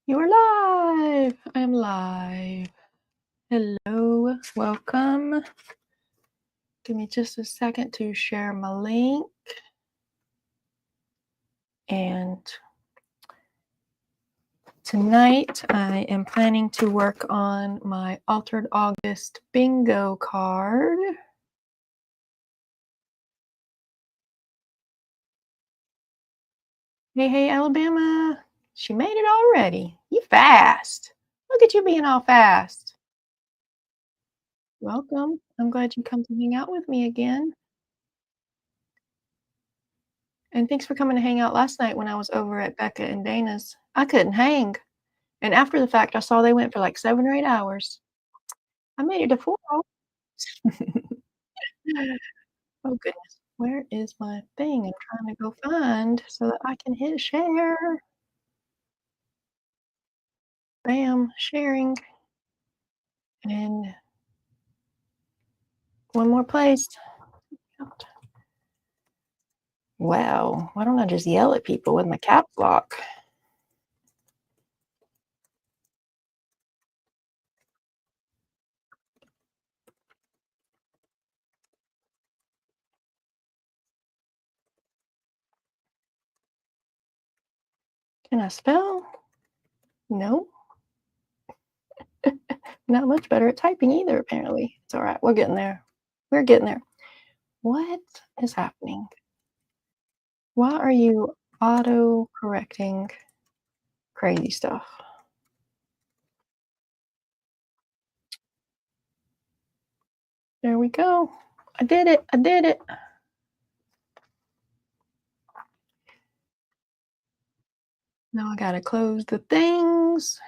You are live. I am live. Hello, welcome. Give me just a second to share my link. And tonight I am planning to work on my Altered August bingo card. Hey, Alabama. She made it already. You fast. Look at you being all fast. Welcome. I'm glad you come to hang out with me again. And thanks for coming to hang out last night when I was over at Becca and Dana's. I couldn't hang. And after the fact, I saw they went for like 7 or 8 hours. I made it to 4 hours. Oh, goodness. Where is my thing? I'm trying to go find so that I can hit share. Bam, sharing. And one more place. Wow, why don't I just yell at people with my caps lock? Can I spell? No. Not much better at typing either, apparently. It's all right. We're getting there. We're getting there. What is happening? Why are you auto-correcting crazy stuff? There we go. I did it. I did it. Now I gotta close the things.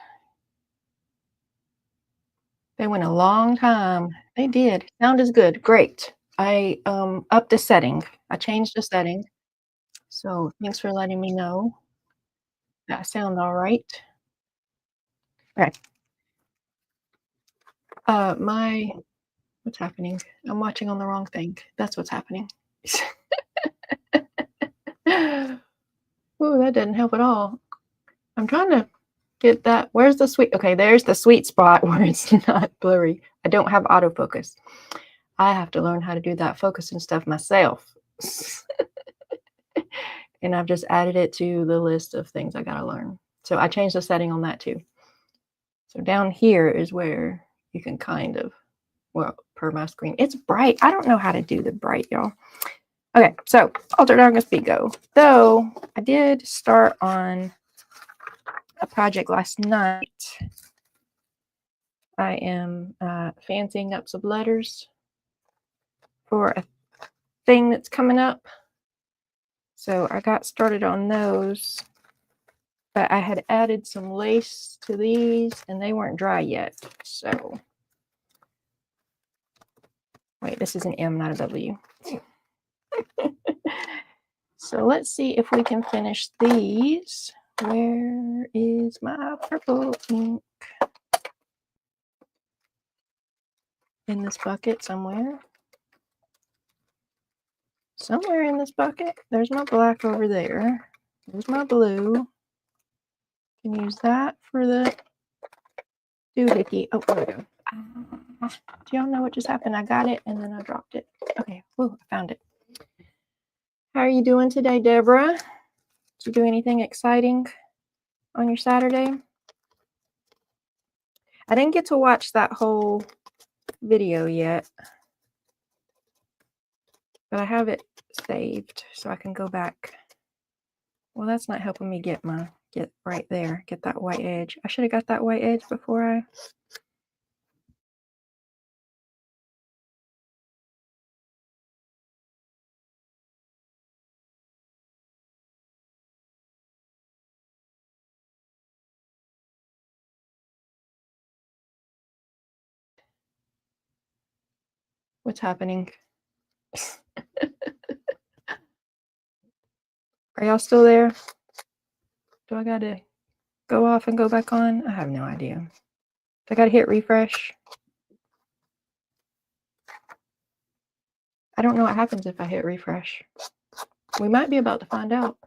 They went a long time. They did. Sound is good. Great. I upped the setting. I changed the setting. So thanks for letting me know. That sound all right. Okay. What's happening? I'm watching on the wrong thing. That's what's happening. Ooh, that didn't help at all. I'm trying to get that. Where's the sweet? Okay, there's the sweet spot where it's not blurry. I don't have autofocus. I have to learn how to do that focusing stuff myself. And I've just added it to the list of things I gotta learn. So I changed the setting on that too. So down here is where you can kind of, well, per my screen. It's bright. I don't know how to do the bright, y'all. Okay, so Altered August Bingo. Though I did start on a project last night. I am fancying up some letters for a thing that's coming up. So I got started on those, but I had added some lace to these and they weren't dry yet. So wait, this is an M, not a W. So let's see if we can finish these. Where is my purple ink? In this bucket somewhere. Somewhere in this bucket. There's my black over there. There's my blue. Can use that for the doohickey. Oh, there we go. Do y'all know what just happened? I got it and then I dropped it. Okay, woo, I found it. How are you doing today, Deborah? Did you do anything exciting on your Saturday? I didn't get to watch that whole video yet, but I have it saved so I can go back. Well, that's not helping me get right there, get that white edge. I should have got that white edge before I... What's happening? Are y'all still there? Do I gotta go off and go back on? I have no idea. I gotta hit refresh. I don't know what happens if I hit refresh. We might be about to find out.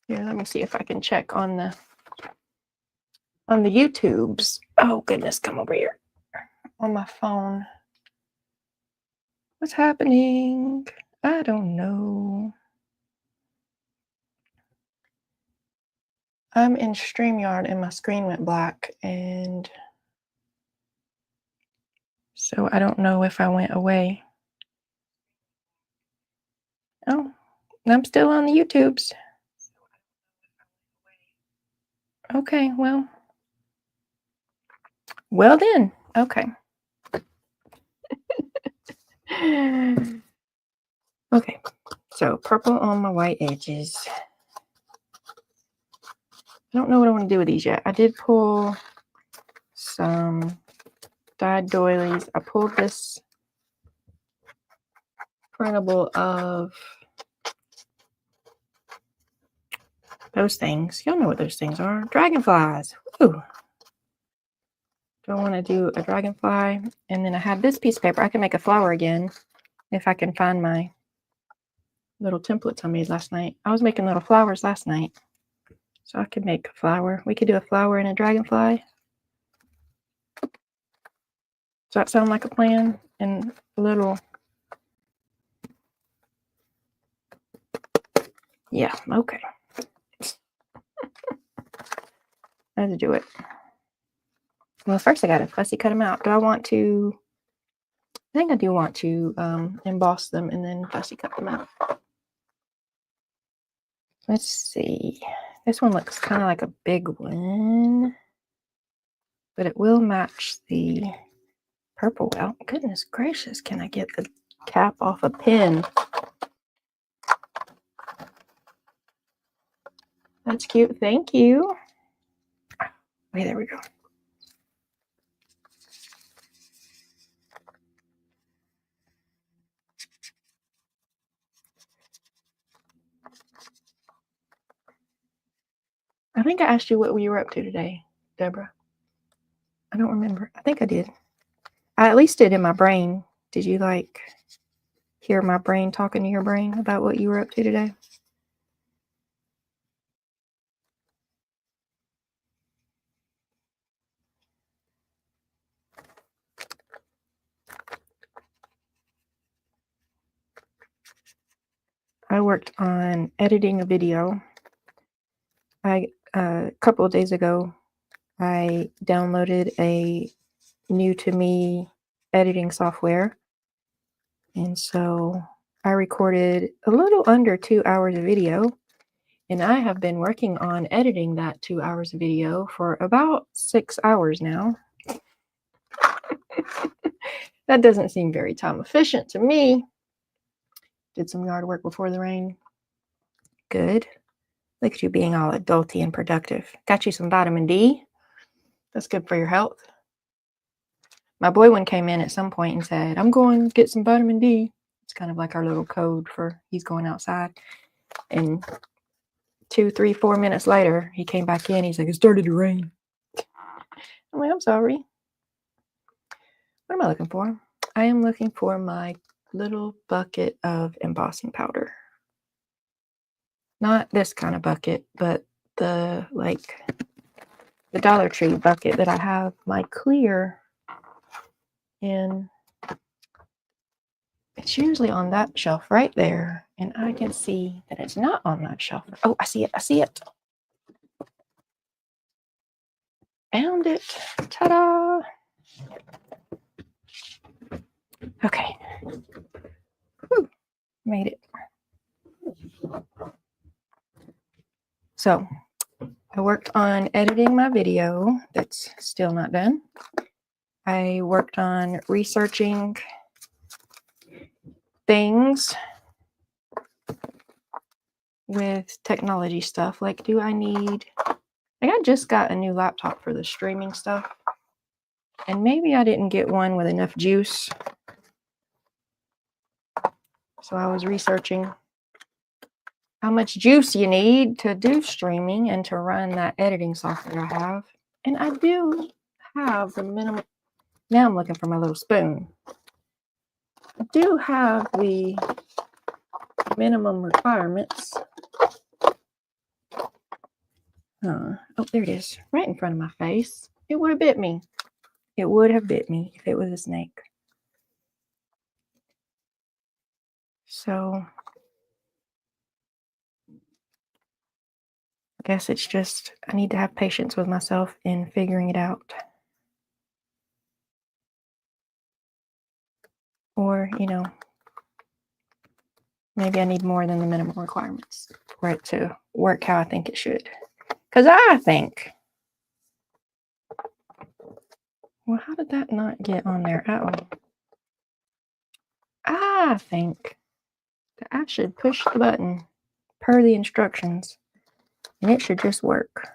Here, let me see if I can check on the on the YouTubes. Oh goodness, come over here. On my phone. What's happening? I don't know. I'm in StreamYard and my screen went black, and so I don't know if I went away. Oh, I'm still on the YouTubes. Okay, well then. Okay. Okay, so purple on my white edges. I don't know what I want to do with these yet. I did pull some dyed doilies. I pulled this printable of those things. Y'all know what those things are. Dragonflies. Woo. Do I want to do a dragonfly? And then I have this piece of paper. I can make a flower again if I can find my little templates I made last night. I was making little flowers last night, so I could make a flower. We could do a flower and a dragonfly. Does that sound like a plan? And a little, yeah, okay. Let's do it. Well, first I gotta fussy cut them out. Do I want to? I think I do want to emboss them and then fussy cut them out. Let's see. This one looks kind of like a big one, but it will match the purple. Well, goodness gracious, can I get the cap off a pin? That's cute. Thank you. Okay, there we go. I think I asked you what we were up to today, Deborah. I don't remember. I think I did. I at least did in my brain. Did you like hear my brain talking to your brain about what you were up to today? I worked on editing a video. A couple of days ago, I downloaded a new to me editing software. And so I recorded a little under 2 hours of video. And I have been working on editing that 2 hours of video for about 6 hours now. That doesn't seem very time efficient to me. Did some yard work before the rain. Good. Look at you being all adulty and productive. Got you some vitamin D. That's good for your health. My boy one came in at some point and said, I'm going to get some vitamin D. It's kind of like our little code for he's going outside. And 2, 3, 4 minutes later, he came back in. He's like, it started to rain. I'm like, I'm sorry. What am I looking for? I am looking for my little bucket of embossing powder. Not this kind of bucket, but the Dollar Tree bucket that I have my clear in. It's usually on that shelf right there, and I can see that it's not on that shelf. Oh, I see it. I see it. Found it. Ta-da! Okay. Whew. Made it. So I worked on editing my video. That's still not done. I worked on researching things with technology stuff. Like, do I need... I just got a new laptop for the streaming stuff. And maybe I didn't get one with enough juice. So I was researching how much juice you need to do streaming and to run that editing software I have. And I do have the minimum. Now I'm looking for my little spoon. I do have the minimum requirements. Oh, there it is. Right in front of my face. It would have bit me. It would have bit me if it was a snake. So I guess it's just, I need to have patience with myself in figuring it out. Or, maybe I need more than the minimum requirements for it to work how I think it should. Because I think, well, how did that not get on there at all? I think that I should push the button per the instructions and it should just work.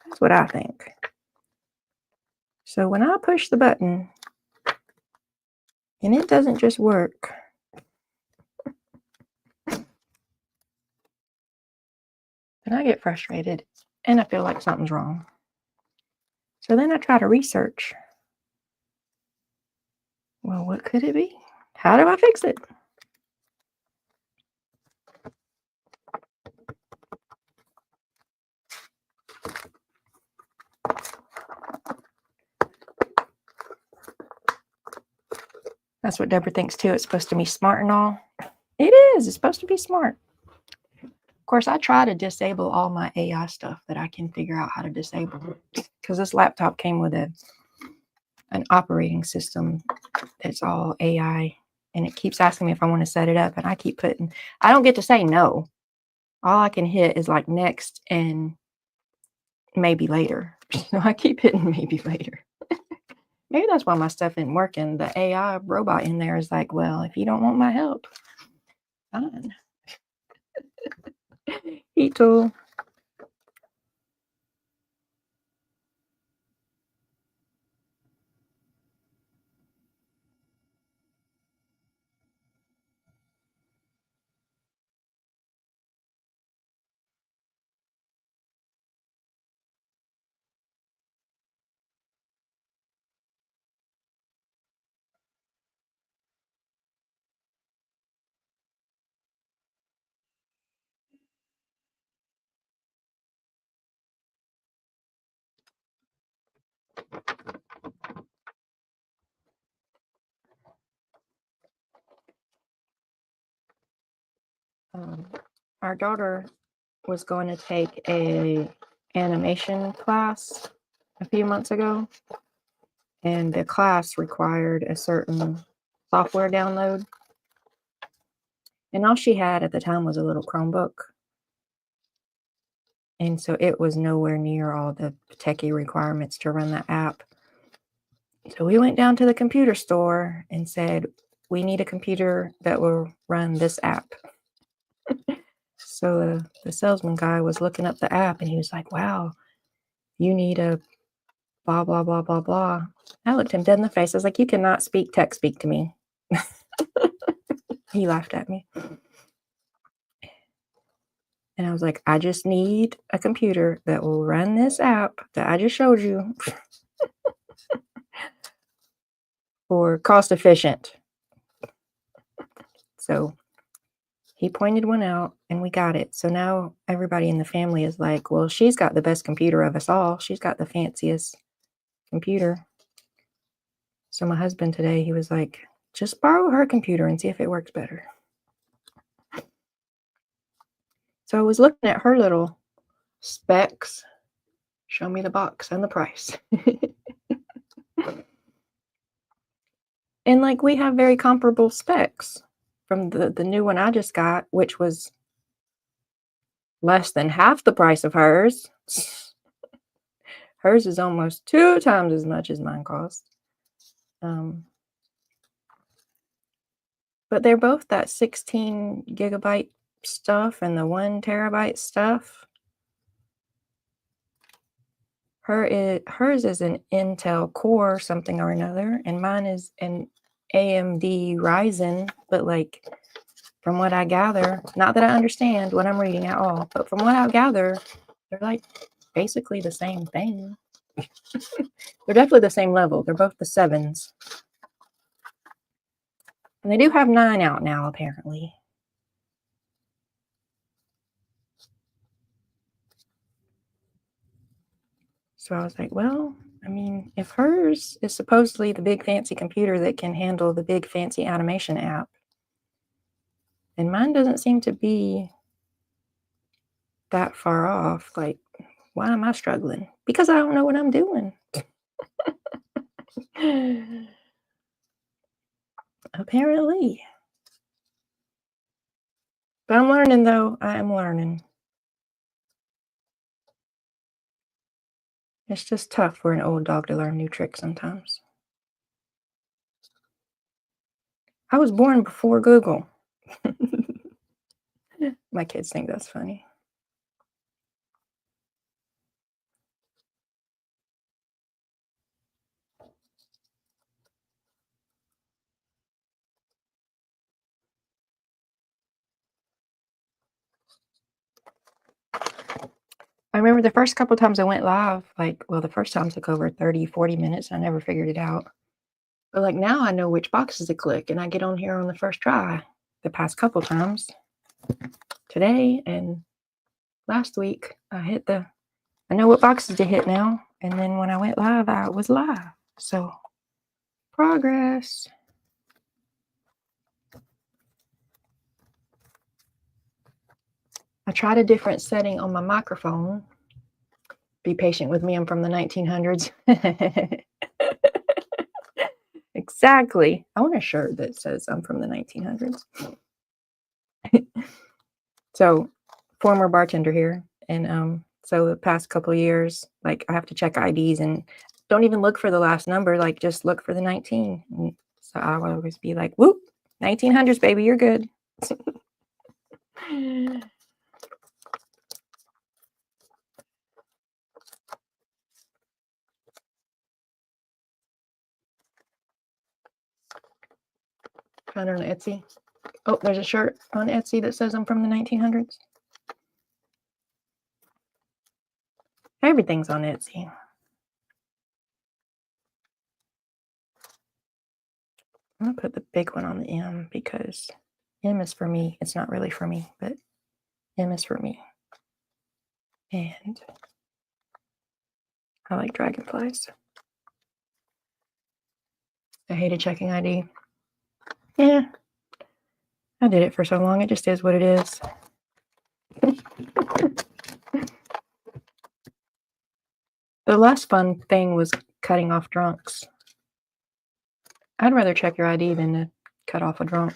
That's what I think. So when I push the button and it doesn't just work, then I get frustrated and I feel like something's wrong. So then I try to research. Well, what could it be? How do I fix it? That's what Deborah thinks too. It's supposed to be smart and all. It is. It's supposed to be smart. Of course, I try to disable all my AI stuff that I can figure out how to disable, because this laptop came with an operating system that's all AI, and it keeps asking me if I want to set it up, and I keep putting, I don't get to say no. All I can hit is like next and maybe later. So I keep hitting maybe later. Maybe that's why my stuff isn't working. The AI robot in there is like, well, if you don't want my help, fine. Heat tool. Our daughter was going to take a animation class a few months ago, and the class required a certain software download, and all she had at the time was a little Chromebook, and so it was nowhere near all the techie requirements to run the app. So we went down to the computer store and said, we need a computer that will run this app. So the salesman guy was looking up the app and he was like, wow, you need a blah, blah, blah, blah, blah. I looked him dead in the face. I was like, you cannot tech speak to me. He laughed at me. And I was like, I just need a computer that will run this app that I just showed you for cost efficient. So he pointed one out and we got it. So now everybody in the family is like, well, she's got the best computer of us all. She's got the fanciest computer. So my husband today, he was like, just borrow her computer and see if it works better. So I was looking at her little specs. Show me the box and the price. And like we have very comparable specs from the new one I just got, which was less than half the price of hers. Hers is almost 2 times as much as mine cost. But they're both that 16 gigabyte stuff and the 1 terabyte stuff. Hers is an Intel Core something or another, and mine is an AMD Ryzen, but like from what I gather, not that I understand what I'm reading at all, but from what I gather, they're like basically the same thing. They're definitely the same level. They're both the 7s. And they do have 9 out now, apparently. So I was like, well, I mean, if hers is supposedly the big fancy computer that can handle the big fancy animation app, and mine doesn't seem to be that far off, like, why am I struggling? Because I don't know what I'm doing. Apparently. But I'm learning, though. I am learning. It's just tough for an old dog to learn new tricks sometimes. I was born before Google. My kids think that's funny. I remember the first couple times I went live, like, well, the first time took over 30, 40 minutes. And I never figured it out. But like now I know which boxes to click and I get on here on the first try. The past couple times, today and last week, I know what boxes to hit now. And then when I went live, I was live. So progress. I tried a different setting on my microphone. Be patient with me, I'm from the 1900s. Exactly. I want a shirt that says I'm from the 1900s. So, former bartender here. And so the past couple years, like I have to check IDs and don't even look for the last number, like just look for the 19. And so I would always be like, whoop, 1900s, baby, you're good. Found it on Etsy. Oh, there's a shirt on Etsy that says I'm from the 1900s. Everything's on Etsy. I'm going to put the big one on the M because M is for me. It's not really for me, but M is for me. And I like dragonflies. I hated checking ID. Yeah, I did it for so long. It just is what it is. The less fun thing was cutting off drunks. I'd rather check your ID than to cut off a drunk.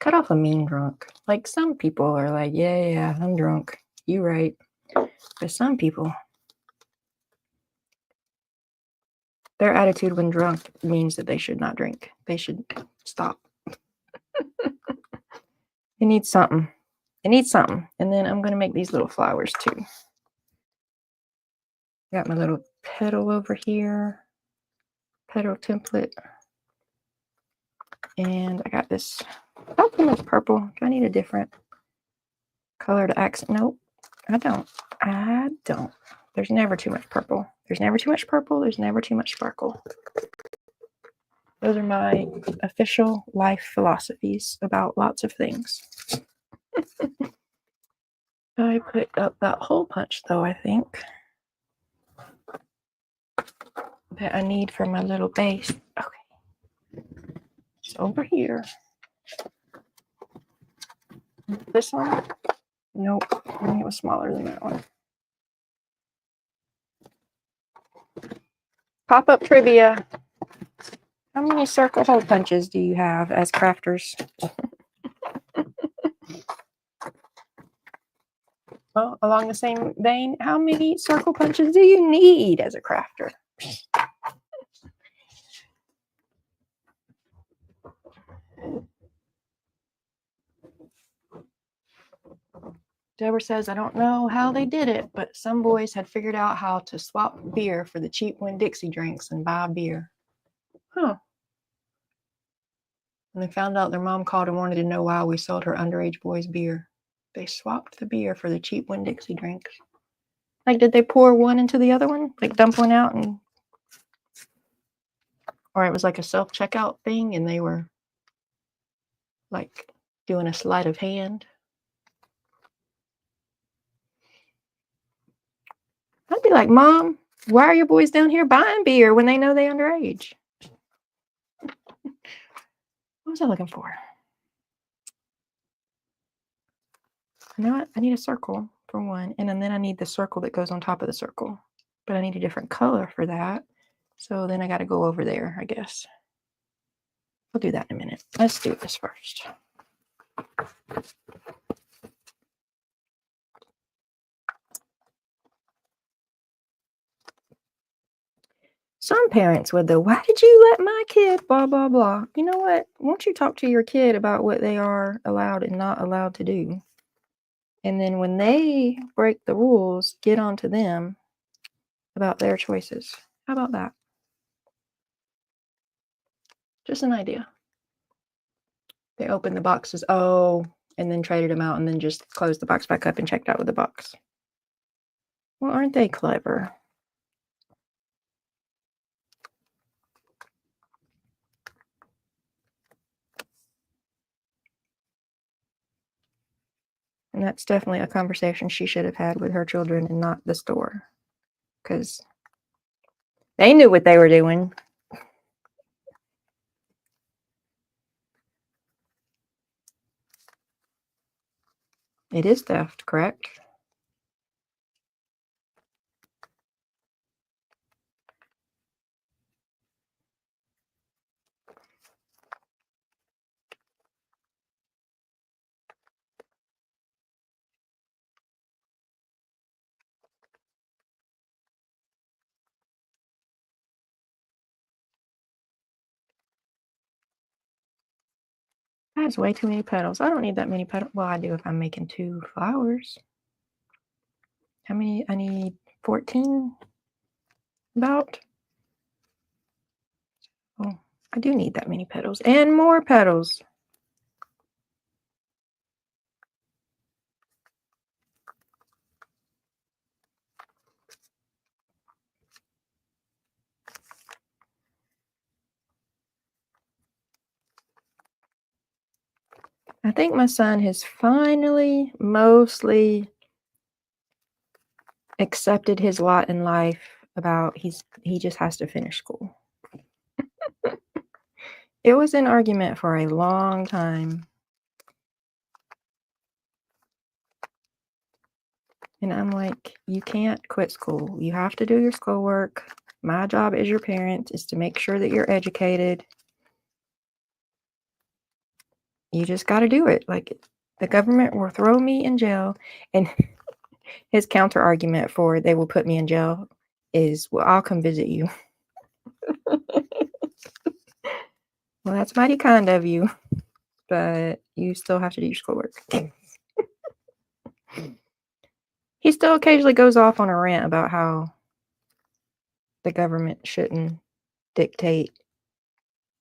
Cut off a mean drunk. Like some people are like, yeah, I'm drunk. You right. But some people, their attitude when drunk means that they should not drink. They should stop. It needs something. It needs something. And then I'm going to make these little flowers too. Got my little petal over here. Petal template. And I got this. How come it's purple? Do I need a different color to accent? Nope, I don't. There's never too much purple. There's never too much purple. There's never too much sparkle. Those are my official life philosophies about lots of things. I picked up that hole punch though, I think, that I need for my little base. Okay. It's over here. This one? Nope. I think it was smaller than that one. Pop-up trivia. How many circle hole punches do you have as crafters? Well, along the same vein, how many circle punches do you need as a crafter? Deborah says, I don't know how they did it, but some boys had figured out how to swap beer for the cheap Winn-Dixie drinks and buy beer. Huh. When they found out, their mom called and wanted to know why we sold her underage boys beer. They swapped the beer for the cheap Winn-Dixie drinks. Like, did they pour one into the other one? Like, dump one out and... Or it was like a self-checkout thing and they were, like, doing a sleight of hand. I'd be like, Mom, Why are your boys down here buying beer when they know they're underage? What was I looking for? You know what? I need a circle for one, and then I need the circle that goes on top of the circle. But I need a different color for that. So then I got to go over there, I guess. I'll do that in a minute. Let's do this first. Some parents would, though, why did you let my kid blah, blah, blah? You know what? Won't you talk to your kid about what they are allowed and not allowed to do? And then when they break the rules, get on to them about their choices. How about that? Just an idea. They opened the boxes, and then traded them out and then just closed the box back up and checked out with the box. Well, aren't they clever? And that's definitely a conversation she should have had with her children and not the store. Because they knew what they were doing. It is theft, correct? That's way too many petals. I don't need that many petals. Well, I do if I'm making 2 flowers. How many? I need 14 about. Oh, I do need that many petals and more petals. I think my son has finally mostly accepted his lot in life about he just has to finish school. It was an argument for a long time. And I'm like, you can't quit school. You have to do your schoolwork. My job as your parent is to make sure that you're educated. You just got to do it. Like, the government will throw me in jail. And his counter argument for they will put me in jail is, well, I'll come visit you. Well, that's mighty kind of you, but you still have to do your schoolwork. He still occasionally goes off on a rant about how the government shouldn't dictate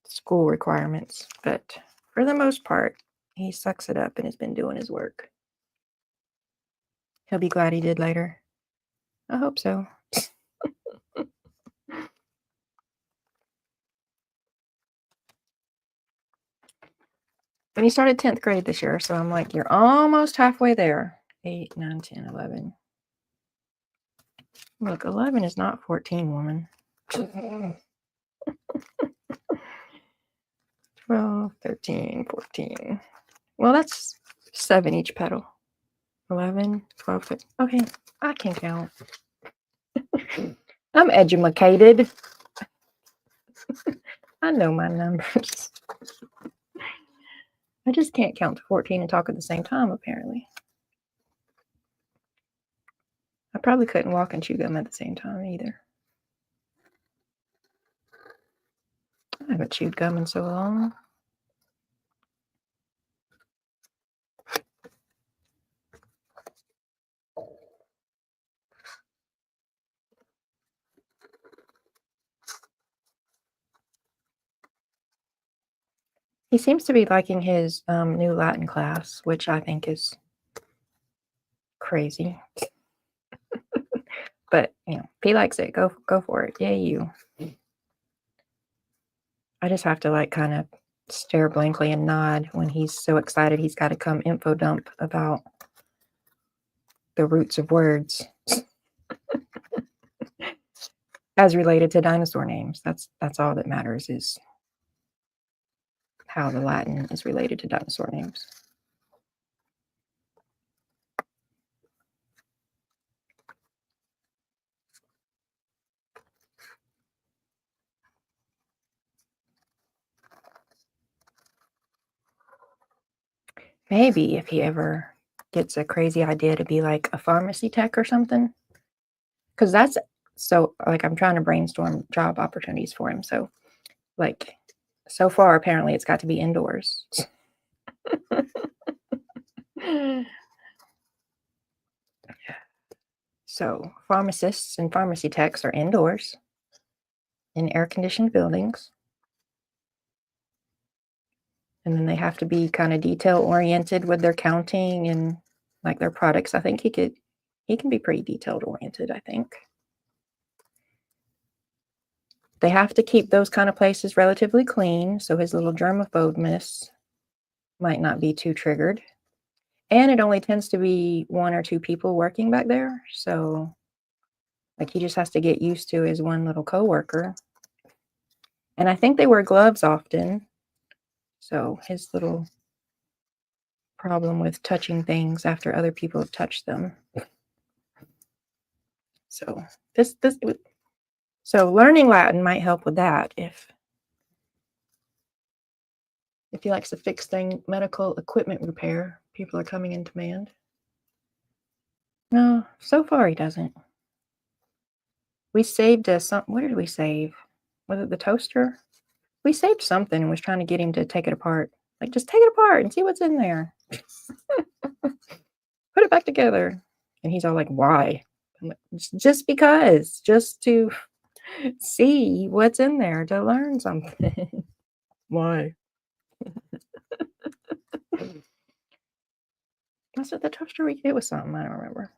school requirements, but for the most part, he sucks it up and has been doing his work. He'll be glad he did later. I hope so. And he started 10th grade this year, so I'm like, you're almost halfway there. 8, 9, 10, 11. Look, 11 is not 14, woman. 12, 13, 14. Well, that's 7 each petal. 11, 12, 13. Okay, I can count. I'm educated. I know my numbers. I just can't count to 14 and talk at the same time, apparently. I probably couldn't walk and chew gum at the same time either. I haven't chewed gum in so long. He seems to be liking his new Latin class, which I think is crazy. But, you know, if he likes it, go for it. Yay, you. I just have to, like, kind of stare blankly and nod when he's so excited he's got to come info dump about the roots of words. as related to dinosaur names. That's all that matters, is how the Latin is related to dinosaur names. Maybe if he ever gets a crazy idea to be like a pharmacy tech or something, because that's so, like, I'm trying to brainstorm job opportunities for him. So, like, so far, apparently it's got to be indoors. So, pharmacists and pharmacy techs are indoors in air-conditioned buildings. And then they have to be kind of detail-oriented with their counting and, like, their products. I think he can be pretty detailed-oriented, I think. They have to keep those kind of places relatively clean, so his little germophobness might not be too triggered. And it only tends to be 1 or 2 people working back there. So, like, he just has to get used to his one little coworker. And I think they wear gloves often. So his little problem with touching things after other people have touched them. So so learning Latin might help with that if he likes to fix medical equipment repair. People are coming in demand. No, so far he doesn't. We saved what did we save? Was it the toaster? We saved something and was trying to get him to take it apart. Like, just take it apart and see what's in there. Put it back together. And he's all like, why? I'm like, just because. Just to see what's in there, to learn something. Why? Was it the toaster week? It was something, I don't remember.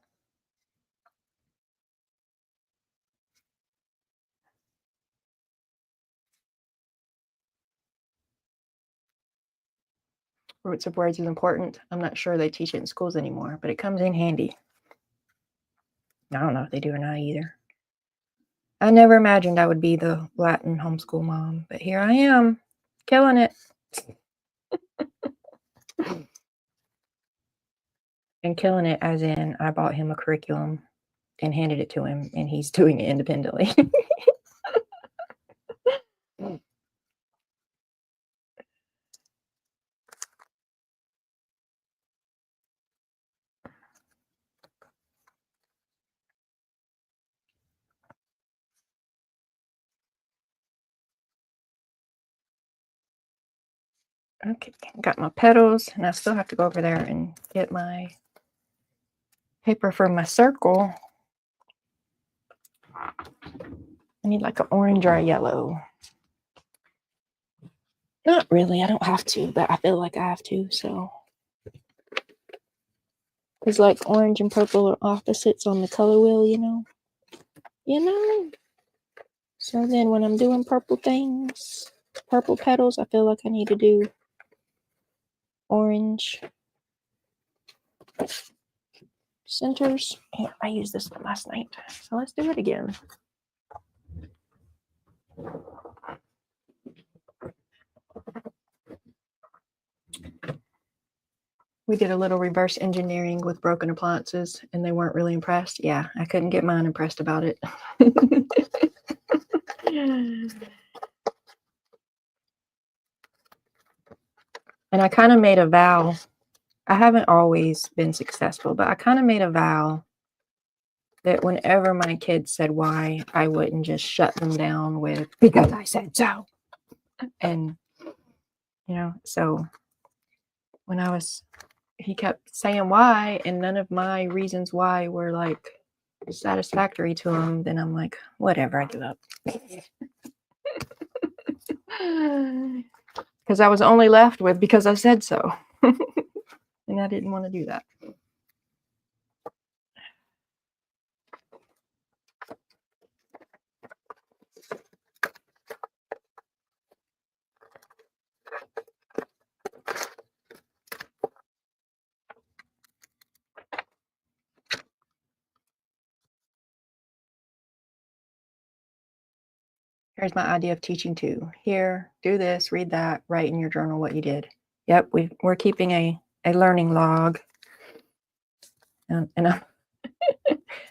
Roots of words is important. I'm not sure they teach it in schools anymore, but it comes in handy. I don't know if they do or not either. I never imagined I would be the Latin homeschool mom, but here I am, killing it. And killing it as in I bought him a curriculum and handed it to him, and he's doing it independently. Okay, got my petals, and I still have to go over there and get my paper for my circle. I need like an orange or a yellow. Not really, I don't have to, but I feel like I have to, so. Because like orange and purple are opposites on the color wheel, you know? So then when I'm doing purple things, purple petals, I feel like I need to do orange centers. Here, I used this one last night, so let's do it again. We did a little reverse engineering with broken appliances, and they weren't really impressed. Yeah, I couldn't get mine impressed about it. And I kind of made a vow. I haven't always been successful, but I kind of made a vow that whenever my kids said why, I wouldn't just shut them down with, because I said so. And, so when he kept saying why, and none of my reasons why were like satisfactory to him, then I'm like, whatever, I give up. Because I was only left with because I said so. And I didn't want to do that. Here's my idea of teaching too. Here, do this, read that, write in your journal what you did. Yep, we're keeping a learning log. And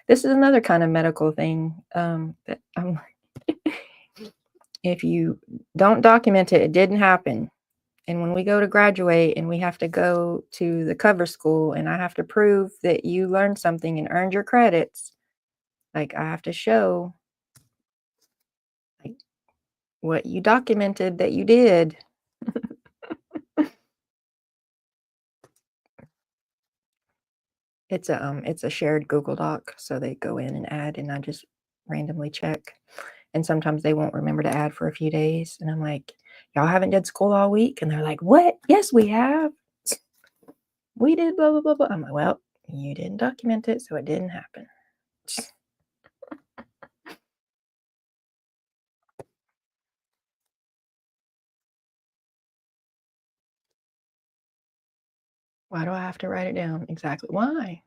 this is another kind of medical thing that I'm if you don't document it, it didn't happen. And when we go to graduate and we have to go to the cover school and I have to prove that you learned something and earned your credits, like I have to show like what you documented that you did. It's a shared Google Doc, so they go in and add, and I just randomly check. And sometimes they won't remember to add for a few days, and I'm like, y'all haven't did school all week? And they're like, what? Yes, we have. We did blah blah blah blah. I'm like, well, you didn't document it, so it didn't happen. Why do I have to write it down? Exactly. Why?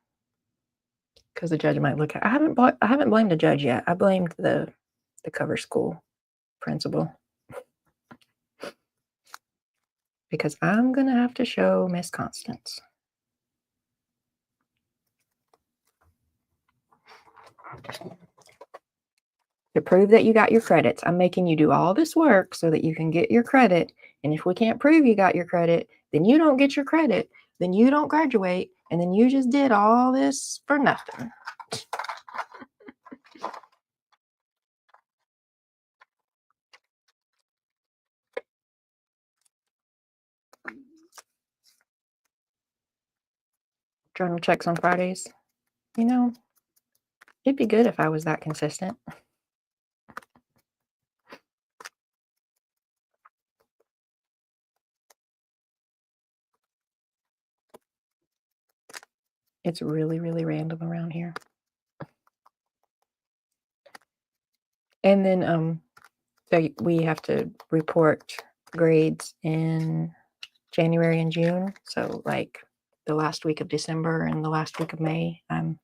Because the judge might look at. I haven't blamed the judge yet. I blamed the cover school principal because I'm gonna have to show Miss Constance. To prove that you got your credits. I'm making you do all this work so that you can get your credit. And if we can't prove you got your credit, then you don't get your credit. Then you don't graduate. And then you just did all this for nothing. Journal checks on Fridays. You know, it'd be good if I was that consistent. It's really, really random around here. And then so we have to report grades in January and June. So like the last week of December and the last week of May, I'm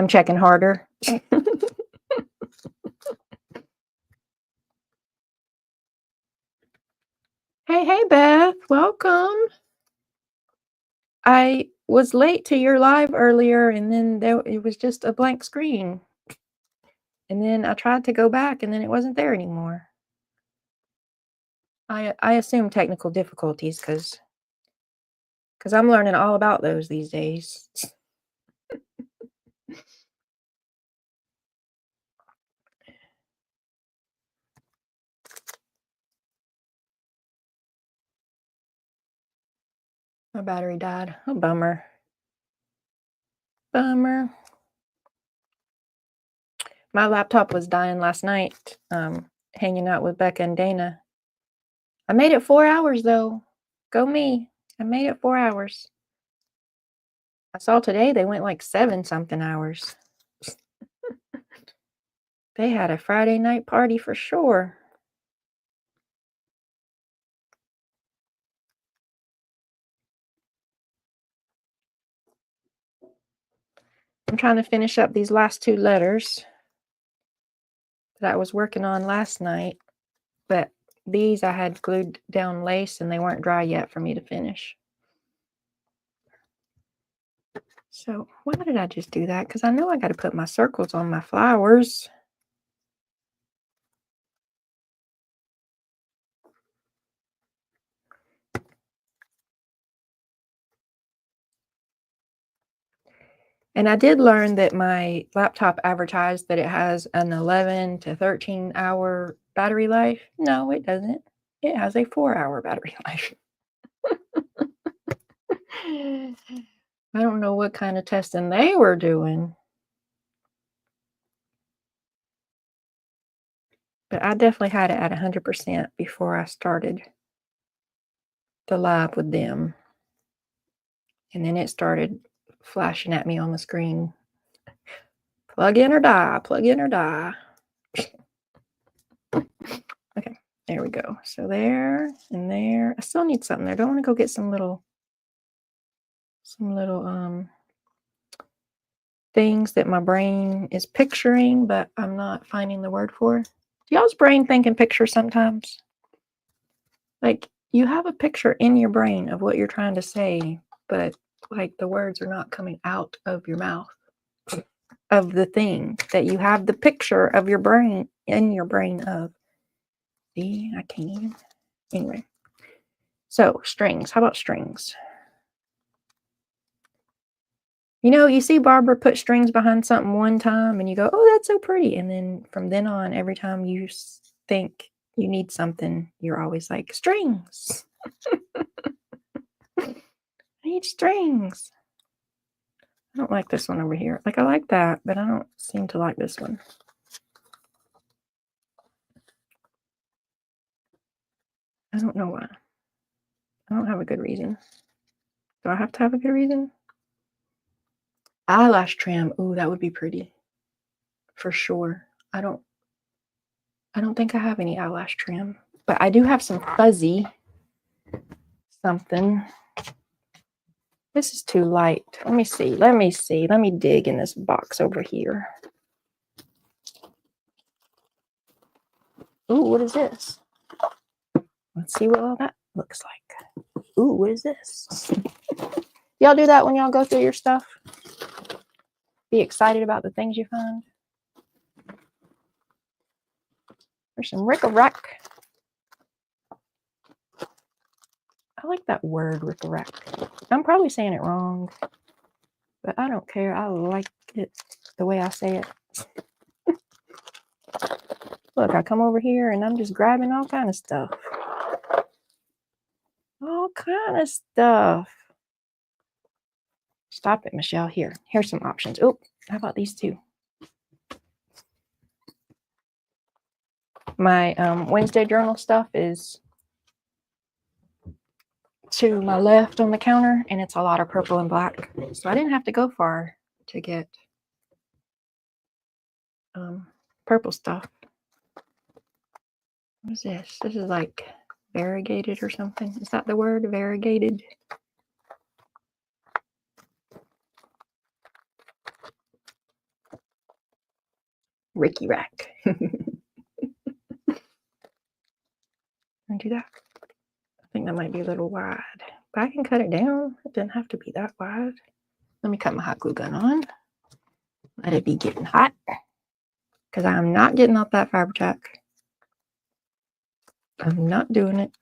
checking harder. Hey, Beth, welcome. I was late to your live earlier, and then it was just a blank screen. And then I tried to go back, and then it wasn't there anymore. I assume technical difficulties because I'm learning all about those these days. My battery died. Oh, bummer. Bummer. My laptop was dying last night, hanging out with Becca and Dana. I made it 4 hours, though. Go me. I made it 4 hours. I saw today they went like 7-something hours. They had a Friday night party for sure. I'm trying to finish up these last 2 letters that I was working on last night, but these I had glued down lace and they weren't dry yet for me to finish. So why did I just do that? Because I know I got to put my circles on my flowers. And I did learn that my laptop advertised that it has an 11 to 13 hour battery life. No, it doesn't. It has a 4-hour battery life. I don't know what kind of testing they were doing. But I definitely had it at 100% before I started the lab with them. And then it started flashing at me on the screen. Plug in or die, plug in or die. Okay, there we go. So there and there. I still need something there. I don't want to go get some little things that my brain is picturing, but I'm not finding the word for. Do y'all's brain think in pictures sometimes? Like, you have a picture in your brain of what you're trying to say, but like the words are not coming out of your mouth of the thing that you have the picture of your brain in your brain of. See, I can't even. Anyway. So, strings. How about strings? You know, you see Barbara put strings behind something one time and you go, oh, that's so pretty. And then from then on, every time you think you need something, you're always like, strings. I need strings. I don't like this one over here. Like, I like that, but I don't seem to like this one. I don't know why. I don't have a good reason. Do I have to have a good reason? Eyelash trim. Ooh, that would be pretty. For sure. I don't think I have any eyelash trim, but I do have some fuzzy something. This is too light. Let me see. Let me dig in this box over here. Ooh, what is this? Let's see what all that looks like. Ooh, what is this? Y'all do that when y'all go through your stuff? Be excited about the things you find? There's some rick-a-rack. I like that word, rick-a-rack. I'm probably saying it wrong, but I don't care. I like it the way I say it. Look, I come over here and I'm just grabbing all kind of stuff. All kind of stuff. Stop it, Michelle. Here's some options. Oh, how about these two? My Wednesday journal stuff is to my left on the counter, and it's a lot of purple and black. So I didn't have to go far to get purple stuff. What is this? This is like variegated or something. Is that the word? Variegated? Ricky Rack. I do that. I think that might be a little wide, but I can cut it down. It doesn't have to be that wide. Let me cut my hot glue gun on. Let it be getting hot, because I'm not getting off that fiber tack. I'm not doing it.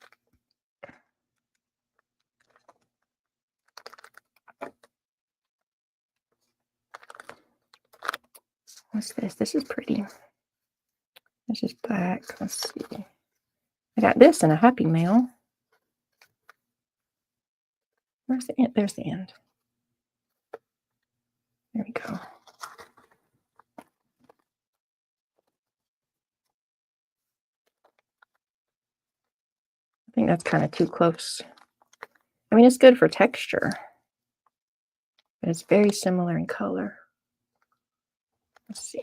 What's this? This is pretty. This is black. Let's see. I got this in a Happy Mail. Where's the end? There's the end. There we go. I think that's kind of too close. I mean, it's good for texture, but it's very similar in color. Let's see.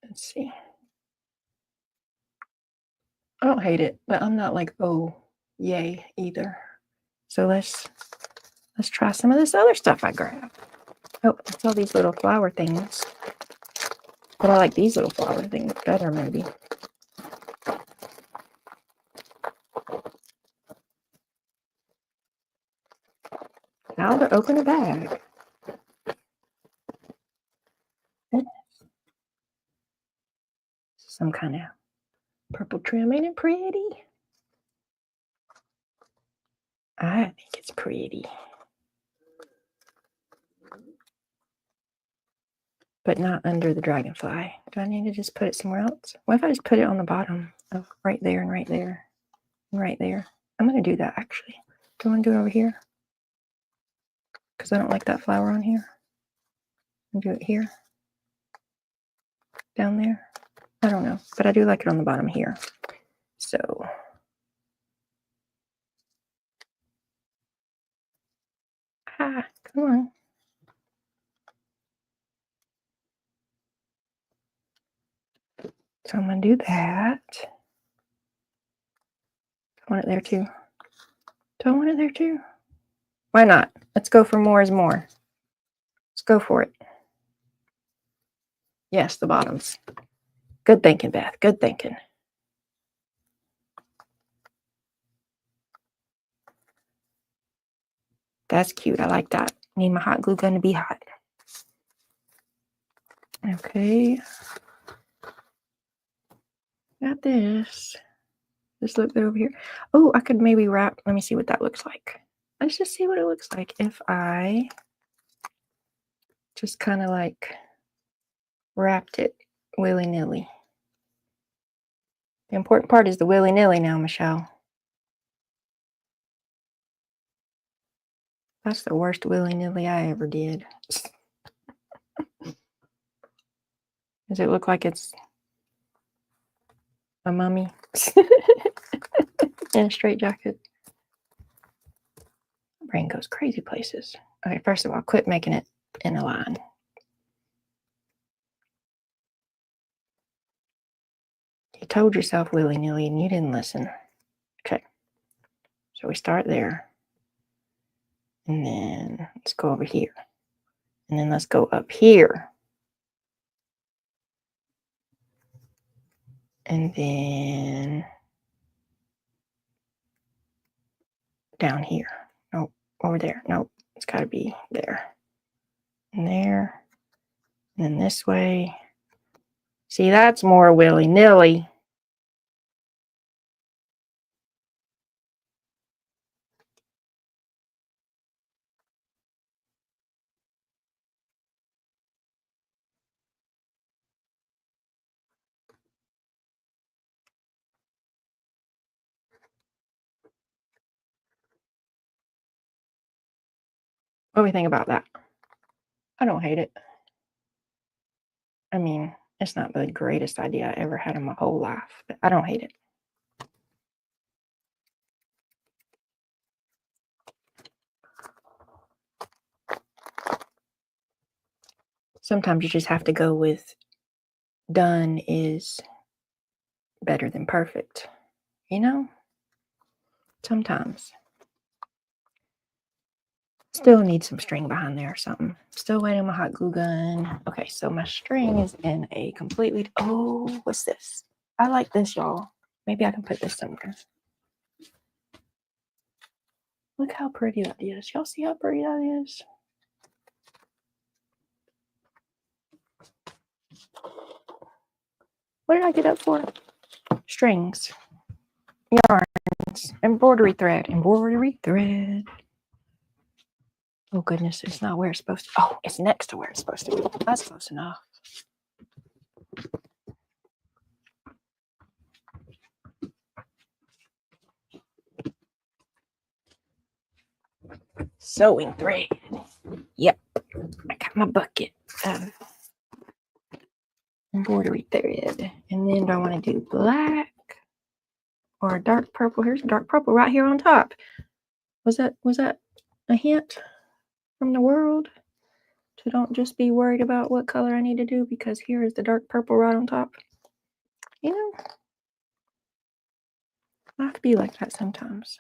Let's see. I don't hate it, but I'm not like, oh, yay either. So let's try some of this other stuff I grabbed. Oh, it's all these little flower things. But I like these little flower things better, maybe. Now to open a bag. Some kind of purple trim. Ain't it pretty? I think it's pretty. But not under the dragonfly. Do I need to just put it somewhere else? What if I just put it on the bottom? Oh, right there and right there and right there. I'm going to do that, actually. Do I want to do it over here? Because I don't like that flower on here. I'll do it here. Down there. I don't know. But I do like it on the bottom here. So... come on. So I'm going to do that. I want it there too. Do I want it there too? Why not? Let's go for more is more. Let's go for it. Yes, the bottoms. Good thinking, Beth. Good thinking. That's cute. I like that. Need my hot glue gun to be hot. Okay. Got this. Just look over here. Oh, I could maybe wrap. Let me see what that looks like. Let's just see what it looks like if I just kind of like wrapped it willy-nilly. The important part is the willy-nilly now, Michelle. That's the worst willy-nilly I ever did. Does it look like it's a mummy in a straight jacket? My brain goes crazy places. Okay, first of all, quit making it in a line. You told yourself willy-nilly and you didn't listen. Okay, so we start there. And then let's go over here. And then let's go up here. And then down here. Nope, over there. Nope, it's got to be there. And there. And then this way. See, that's more willy-nilly. What do we think about that? I don't hate it. I mean, it's not the greatest idea I ever had in my whole life, but I don't hate it. Sometimes you just have to go with done is better than perfect, you know? Sometimes. Still need some string behind there or something. Still waiting on my hot glue gun. Okay, so my string is in a completely... Oh, what's this? I like this, y'all. Maybe I can put this somewhere. Look how pretty that is. Y'all see how pretty that is? What did I get up for? Strings. Yarns. Embroidery thread. Embroidery thread. Oh goodness, it's not where it's supposed to. Oh, it's next to where it's supposed to be. That's close enough. Sewing thread. Yep. I got my bucket of embroidery thread. And then do I want to do black or dark purple? Here's dark purple right here on top. Was that a hint from the world? To don't just be worried about what color I need to do, because here is the dark purple right on top. You know, I have to be like that sometimes.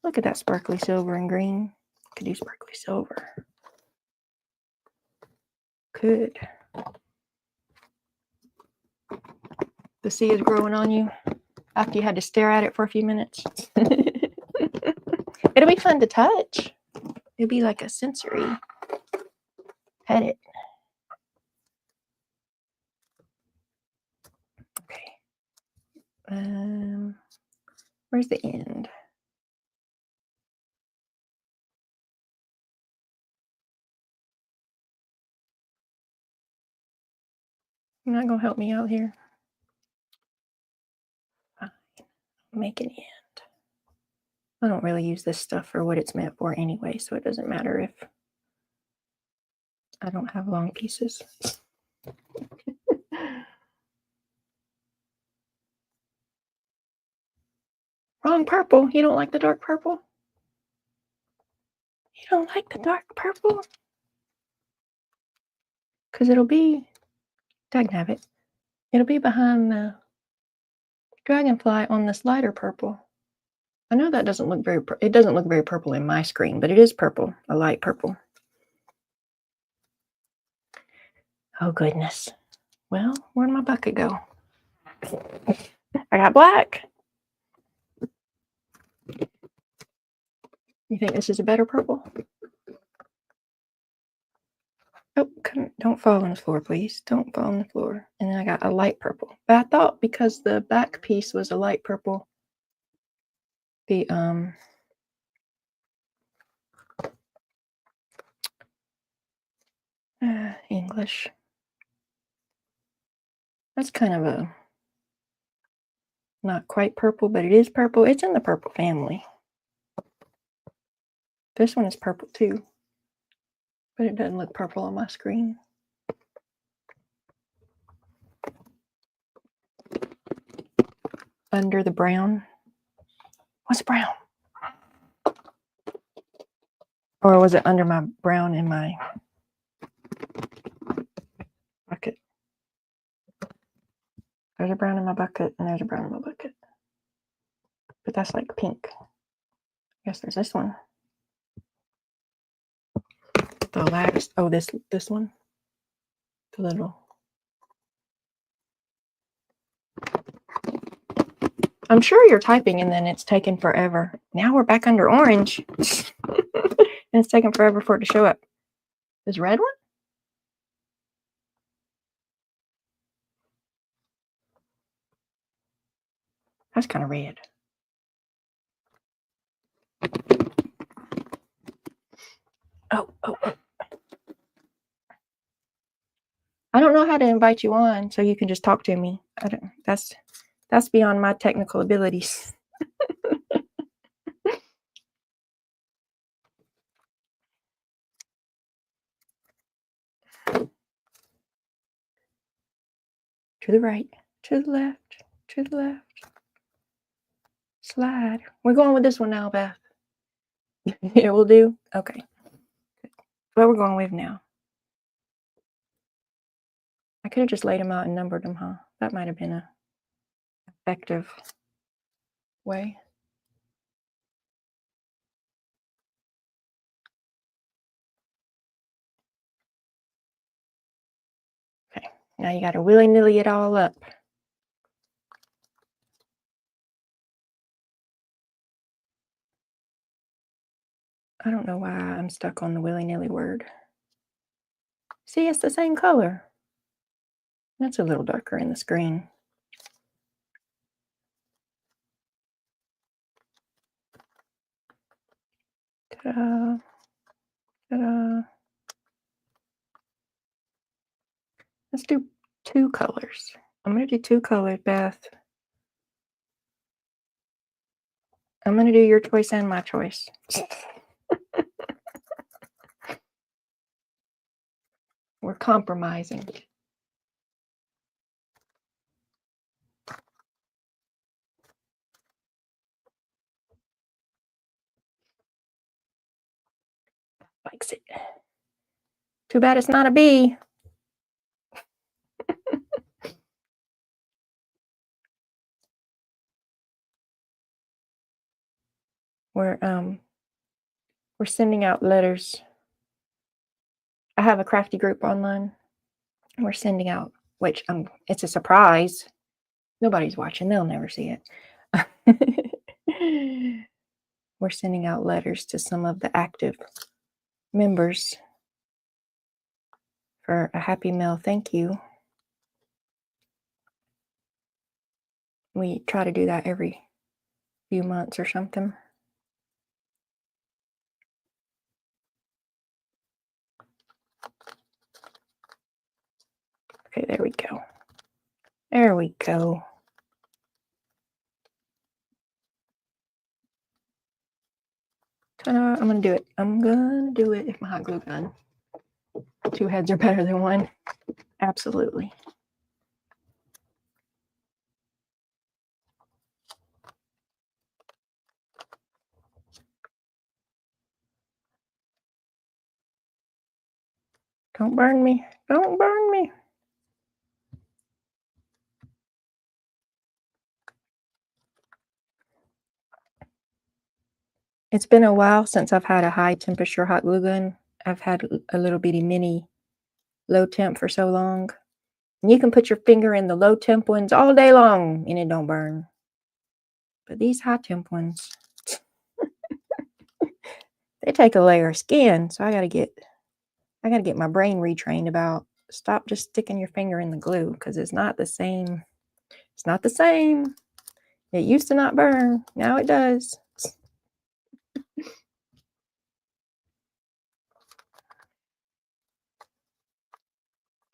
Look at that sparkly silver and green. Could do sparkly silver. Could. The sea is growing on you after you had to stare at it for a few minutes. It'll be fun to touch. It'll be like a sensory. Pet it. Okay. Where's the end? You're not gonna help me out here? Fine. Make an end. I don't really use this stuff for what it's meant for anyway, so it doesn't matter if I don't have long pieces. Wrong purple. You don't like the dark purple? You don't like the dark purple? Because it'll be, dagnabbit, it'll be behind the dragonfly on this lighter purple. I know that doesn't look very, it doesn't look very purple in my screen, but it is purple, a light purple. Oh, goodness. Well, where'd my bucket go? I got black. You think this is a better purple? Oh, don't fall on the floor, please. Don't fall on the floor. And then I got a light purple. But I thought because the back piece was a light purple, the English. That's kind of a not quite purple, but it is purple. It's in the purple family. This one is purple too, but it doesn't look purple on my screen. Under the brown. What's brown? Or was it under my brown in my bucket? There's a brown in my bucket, and there's a brown in my bucket. But that's like pink. I guess there's this one. The last, oh, this one. The little. I'm sure you're typing and then it's taken forever. Now we're back under orange. And it's taken forever for it to show up. This red one? That's kind of red. Oh. I don't know how to invite you on so you can just talk to me. That's beyond my technical abilities. To the right, to the left, to the left. Slide. We're going with this one now, Beth. It will do? Okay. What we're going with now. I could have just laid them out and numbered them, huh? That might have been an effective way. Okay, now you got to willy-nilly it all up. I don't know why I'm stuck on the willy-nilly word. See, it's the same color. That's a little darker in the screen. Ta-da. Ta-da. Let's do 2 colors. I'm going to do 2 colors, Beth. I'm going to do your choice and my choice. We're compromising. Likes it. Too bad it's not a bee. We're sending out letters. I have a crafty group online. We're sending out, which it's a surprise. Nobody's watching. They'll never see it. We're sending out letters to some of the active members for a happy mail thank you. We try to do that every few months or something. Okay, there we go. There we go. Ta-da, I'm going to do it. I'm going to do it with my hot glue gun. 2 heads are better than 1. Absolutely. Don't burn me. Don't burn me. It's been a while since I've had a high temperature hot glue gun. I've had a little bitty mini low temp for so long. And you can put your finger in the low temp ones all day long and it don't burn. But these high temp ones, they take a layer of skin. So I gotta get my brain retrained about stop just sticking your finger in the glue because it's not the same. It's not the same. It used to not burn. Now it does.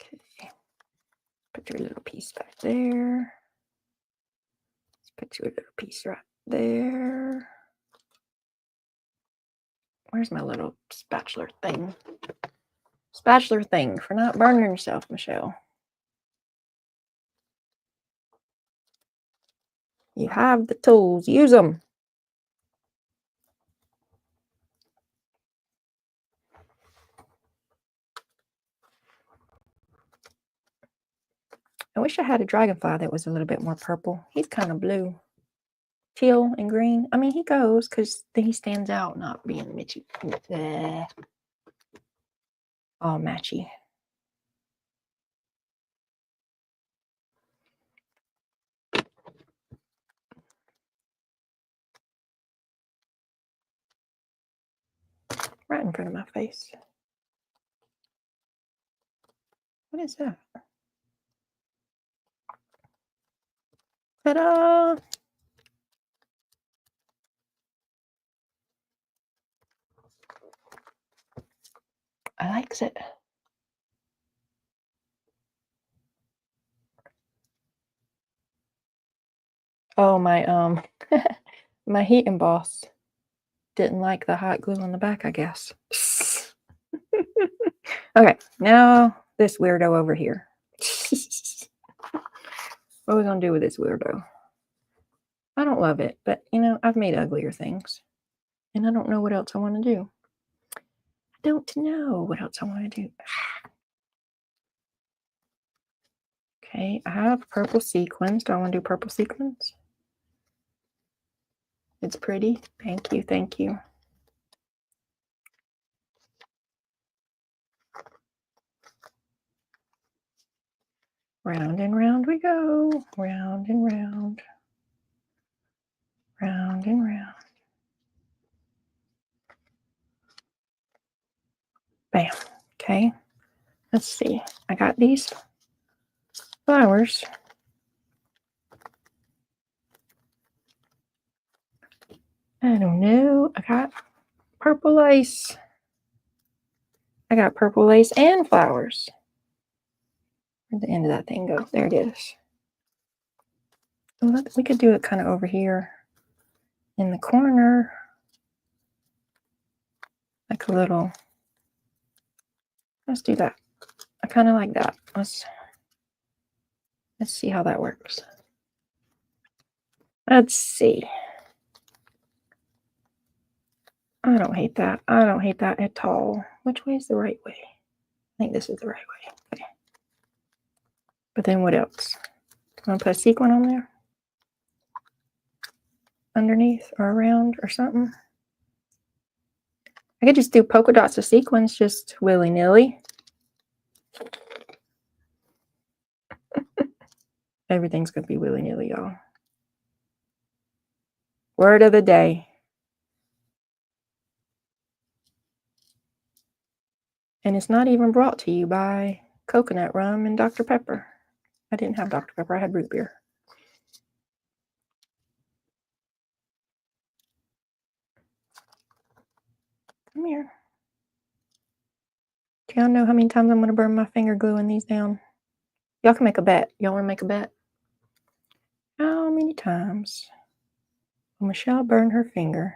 Okay. Put your little piece back there. Let's put your little piece right there. Where's my little spatula thing? Spatula thing for not burning yourself, Michelle. You have the tools. Use them. I wish I had a dragonfly that was a little bit more purple. He's kind of blue. Teal and green. I mean, he goes because he stands out not being mitchy. All matchy. Right in front of my face. What is that? Ta-da! I likes it. Oh, my my heating boss didn't like the hot glue on the back, I guess. Okay, now this weirdo over here. What are we gonna do with this weirdo? I don't love it, but you know, I've made uglier things. And I don't know what else I want to do. I don't know what else I want to do. Okay, I have purple sequins. Do I want to do purple sequins? It's pretty. Thank you, thank you. Round and round we go. Round and round. Round and round. Bam. Okay. Let's see. I got these flowers. I don't know. I got purple lace. I got purple lace and flowers. Where'd the end of that thing go? There it is. We could do it kind of over here in the corner. Like a little. Let's do that. I kind of like that. Let's see how that works. Let's see. I don't hate that. I don't hate that at all. Which way is the right way? I think this is the right way. Okay. But then what else? I'm going to put a sequin on there? Underneath or around or something? I could just do polka dots of sequins just willy-nilly. Everything's going to be willy-nilly, y'all. Word of the day. And it's not even brought to you by coconut rum and Dr. Pepper. I didn't have Dr. Pepper. I had root beer. Come here. Do y'all know how many times I'm going to burn my finger gluing these down? Y'all can make a bet. Y'all want to make a bet? How many times will Michelle burn her finger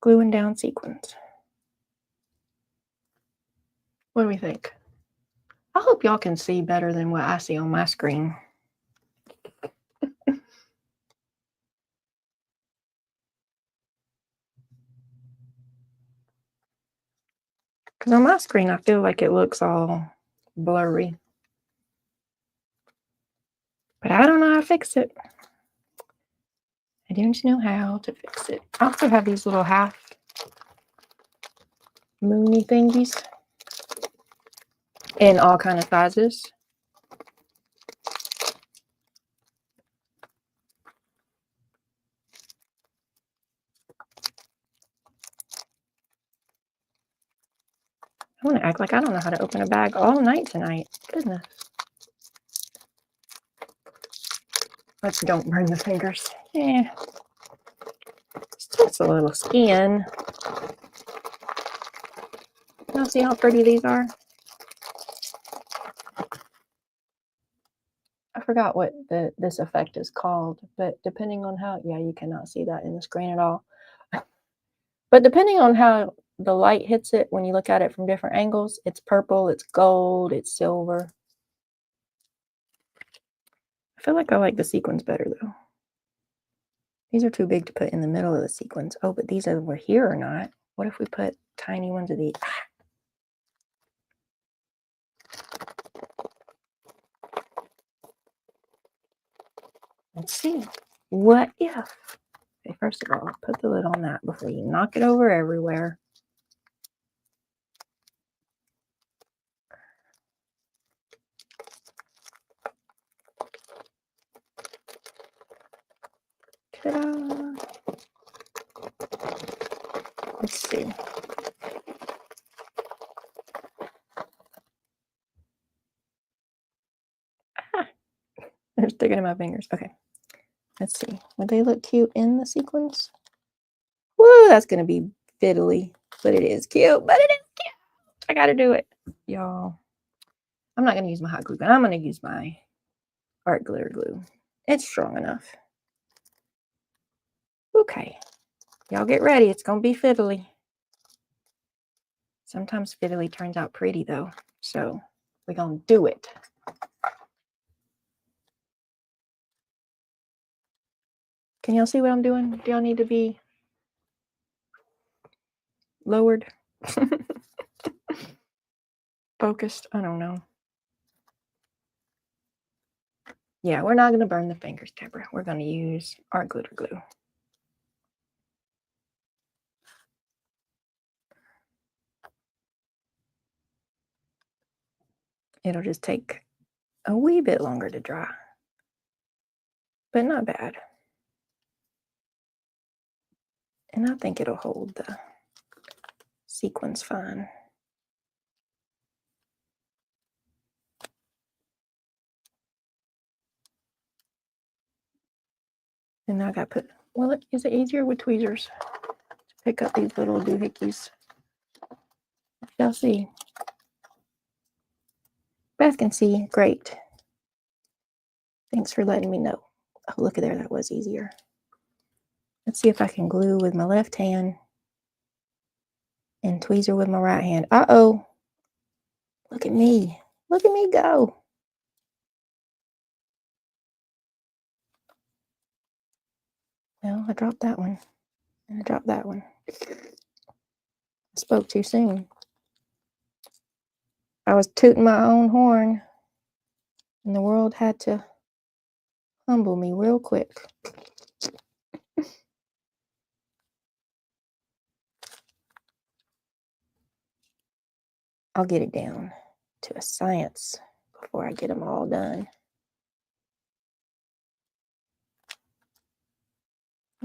gluing down sequins? What do we think? I hope y'all can see better than what I see on my screen. Because on my screen, I feel like it looks all blurry. But I don't know how to fix it. I don't know how to fix it. I also have these little half moony thingies. in all kind of sizes. I want to act like I don't know how to open a bag all night tonight. Goodness. Let's don't burn the fingers. Yeah. It's just a little skin. Y'all see how pretty these are? I forgot what this effect is called, but depending on how, yeah, you cannot see that in the screen at all. But depending on how the light hits it, when you look at it from different angles, it's purple, it's gold, it's silver. I feel like I like the sequins better though. These are too big to put in the middle of the sequins. Oh, but these over here are not. What if we put tiny ones of these? Let's see. What if? Okay, first of all, put the lid on that before you knock it over everywhere. Ta-da! Let's see. Ah, they're sticking in my fingers. Okay. Let's see. Would they look cute in the sequins? Woo, that's going to be fiddly. But it is cute. But it is cute. I got to do it. Y'all. I'm not going to use my hot glue gun. I'm going to use my art glitter glue. It's strong enough. Okay. Y'all get ready. It's going to be fiddly. Sometimes fiddly turns out pretty though. So we're going to do it. Can y'all see what I'm doing? Do y'all need to be lowered? Focused? I don't know. Yeah, we're not going to burn the fingers, Deborah. We're going to use art glitter glue. It'll just take a wee bit longer to dry, but not bad. And I think it'll hold the sequins fine. And now I got to put, well, is it easier with tweezers to pick up these little doohickeys? Y'all see? Beth can see. Great. Thanks for letting me know. Oh, look at there. That was easier. Let's see if I can glue with my left hand and tweezer with my right hand. Uh-oh. Look at me. Look at me go. Well, I dropped that one. And I dropped that one. I spoke too soon. I was tooting my own horn. And the world had to humble me real quick. I'll get it down to a science before I get them all done.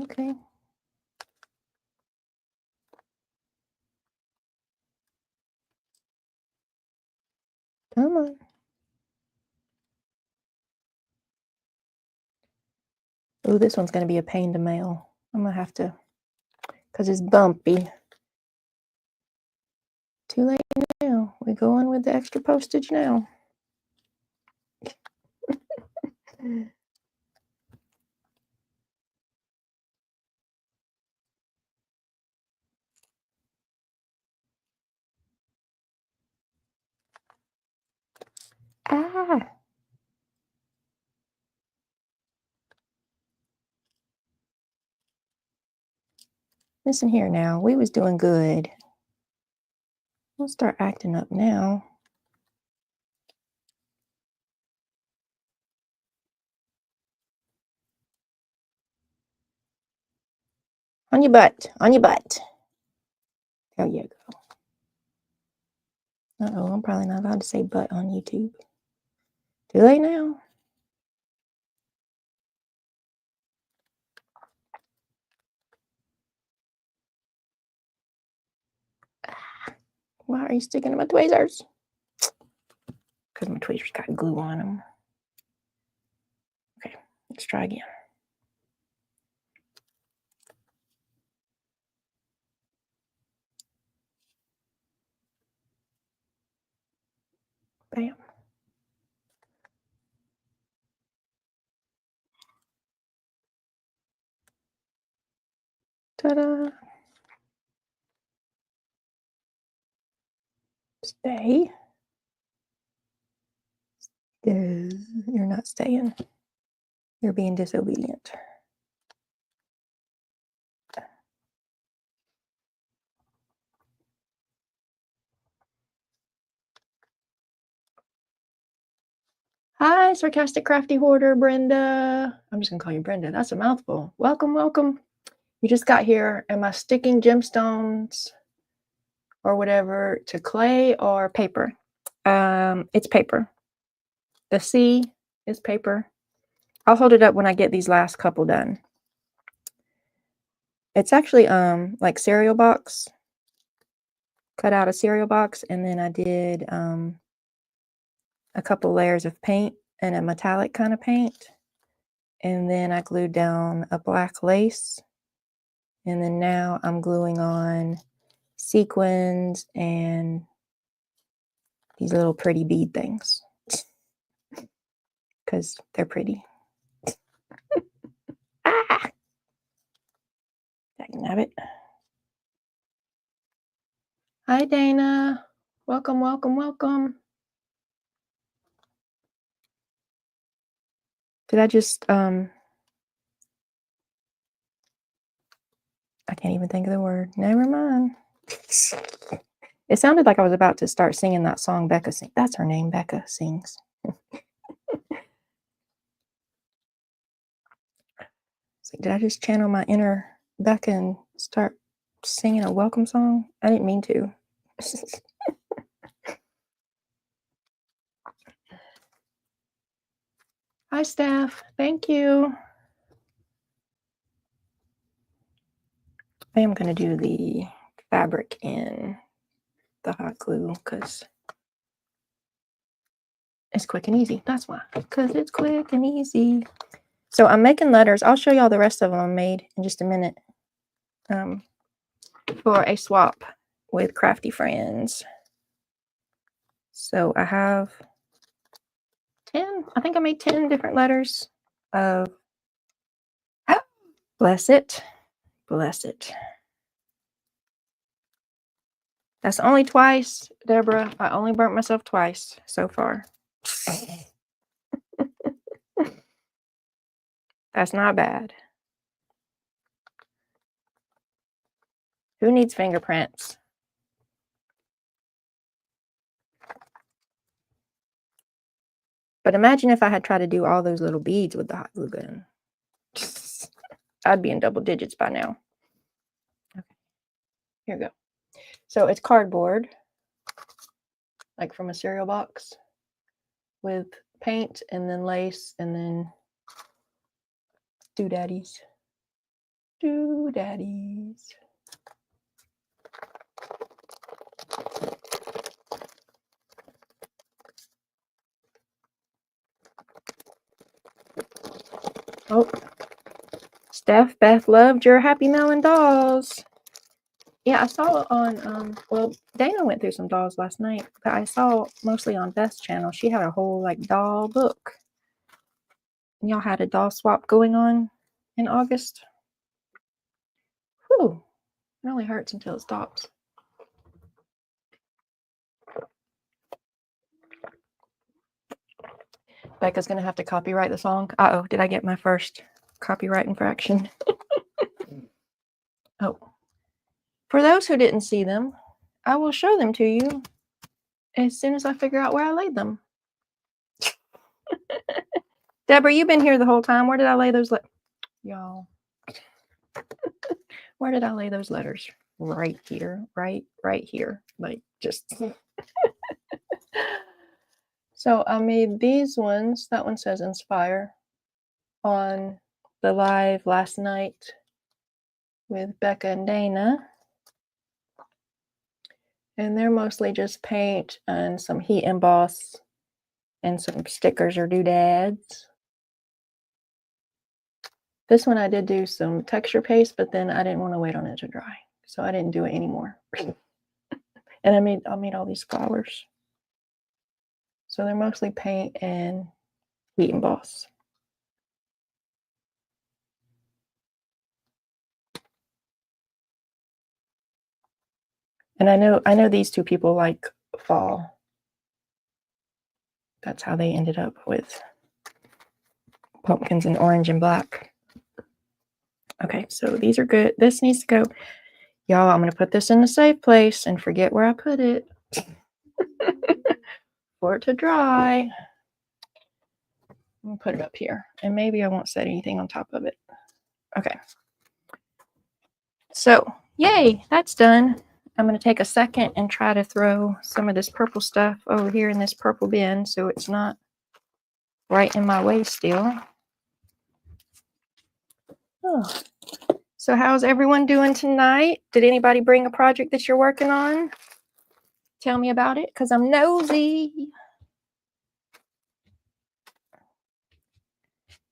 Okay. Come on. Oh, this one's going to be a pain to mail. I'm going to have to, because it's bumpy. Too late now. We're going with the extra postage now. Ah. Listen here now. We was doing good. We'll start acting up now. On your butt. On your butt. There you go. Uh-oh, I'm probably not allowed to say butt on YouTube. Too late now. Why are you sticking to my tweezers? Because my tweezers got glue on them. Okay, let's try again. Bam. Ta-da. Stay. You're not staying. You're being disobedient. Hi, sarcastic crafty hoarder, Brenda. I'm just gonna call you Brenda. That's a mouthful. Welcome, welcome. You just got here. Am I sticking gemstones or whatever to clay or paper? It's paper. The C is paper. I'll hold it up when I get these last couple done. It's actually like cereal box. Cut out a cereal box, and then I did a couple layers of paint and a metallic kind of paint. And then I glued down a black lace. And then now I'm gluing on sequins and these little pretty bead things because they're pretty. Ah! I can have it. Hi, Dana. Welcome, welcome, welcome. Did I just, I can't even think of the word. Never mind. It sounded like I was about to start singing that song Becca sings. That's her name, Becca Sings. So did I just channel my inner Becca and start singing a welcome song? I didn't mean to. Hi, Steph. Thank you. I am going to do the fabric in the hot glue because it's quick and easy. That's why. Because it's quick and easy. So I'm making letters. I'll show y'all the rest of them I made in just a minute for a swap with Crafty Friends. So I have 10. I think I made 10 different letters of bless it. Bless it. That's only twice, Deborah. I only burnt myself twice so far. That's not bad. Who needs fingerprints? But imagine if I had tried to do all those little beads with the hot glue gun. I'd be in double digits by now. Okay, here we go. So it's cardboard, like from a cereal box, with paint and then lace and then doodaddies. Doodaddies. Oh, Steph, Beth loved your Happy Melon dolls. Yeah, I saw on, well, Dana went through some dolls last night, but I saw mostly on Beth's channel. She had a whole, like, doll book. And y'all had a doll swap going on in August. Whew, it only hurts until it stops. Becca's going to have to copyright the song. Uh-oh, did I get my first copyright infraction? Oh. For those who didn't see them, I will show them to you as soon as I figure out where I laid them. Deborah, you've been here the whole time. Where did I lay those y'all? Where did I lay those letters? Right here. Right here. Like, just... So I made these ones. That one says Inspire on the live last night with Becca and Dana. And they're mostly just paint and some heat emboss and some stickers or doodads. This one I did do some texture paste, but then I didn't want to wait on it to dry, so I didn't do it anymore. And I made all these flowers. So they're mostly paint and heat emboss. And I know these two people like fall. That's how they ended up with pumpkins in orange and black. Okay, so these are good. This needs to go. Y'all, I'm going to put this in a safe place and forget where I put it for it to dry. I'm going to put it up here, and maybe I won't set anything on top of it. Okay. So, yay, that's done. I'm going to take a second and try to throw some of this purple stuff over here in this purple bin so it's not right in my way still. Oh. So how's everyone doing tonight? Did anybody bring a project that you're working on? Tell me about it, because I'm nosy.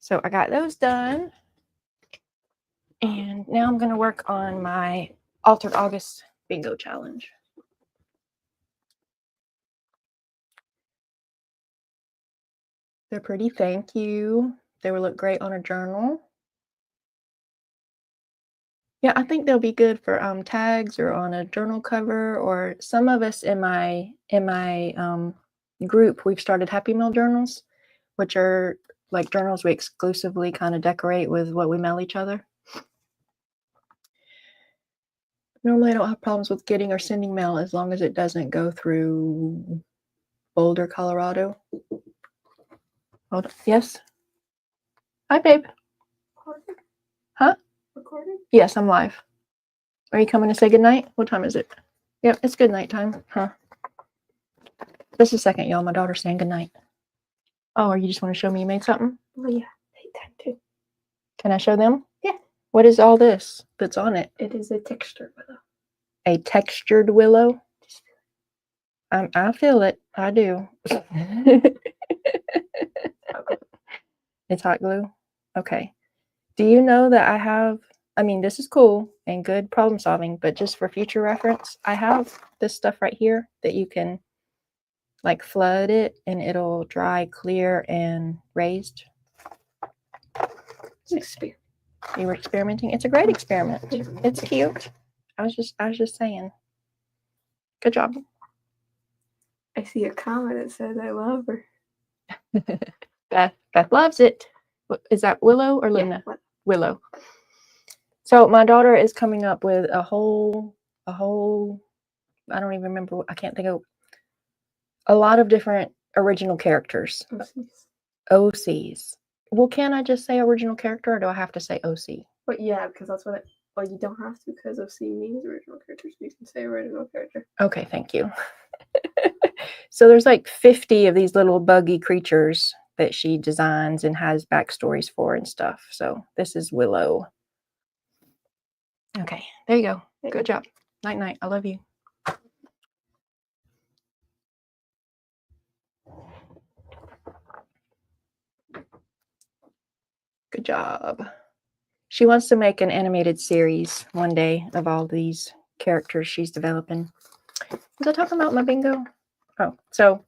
So I got those done. And now I'm going to work on my Altered August bingo challenge. They're pretty, thank you. They will look great on a journal. Yeah, I think they'll be good for tags or on a journal cover, or some of us in my group, we've started Happy Mail journals, which are like journals we exclusively kind of decorate with what we mail each other. Normally I don't have problems with getting or sending mail as long as it doesn't go through Boulder, Colorado. Hold on. Yes? Hi, babe. Recording? Huh? Recording? Yes, I'm live. Are you coming to say goodnight? What time is it? Yep, it's good night time. Huh? Just a second, y'all. My daughter's saying goodnight. Oh, or you just want to show me you made something? Oh, yeah. Nighttime too. Can I show them? Yeah. What is all this that's on it? It is a textured willow. A textured willow? I feel it. I do. It's hot glue? Okay. Do you know that I have, I mean, this is cool and good problem solving, but just for future reference, I have this stuff right here that you can like flood it and it'll dry clear and raised. You were experimenting? It's a great experiment. It's cute. I was just saying. Good job. I see a comment that says I love her. Beth loves it. Is that Willow or Luna? Yeah, Willow. So my daughter is coming up with a whole, I don't even remember, I can't think of, a lot of different original characters. OCs. Well, can I just say original character, or do I have to say OC? But yeah, because that's what it, well, you don't have to, because OC means original character, so you can say original character. Okay, thank you. So there's like 50 of these little buggy creatures that she designs and has backstories for and stuff. So this is Willow. Okay, there you go. Good job. Night night. I love you. Good job. She wants to make an animated series one day of all these characters she's developing. Was I talking about my bingo? Oh, so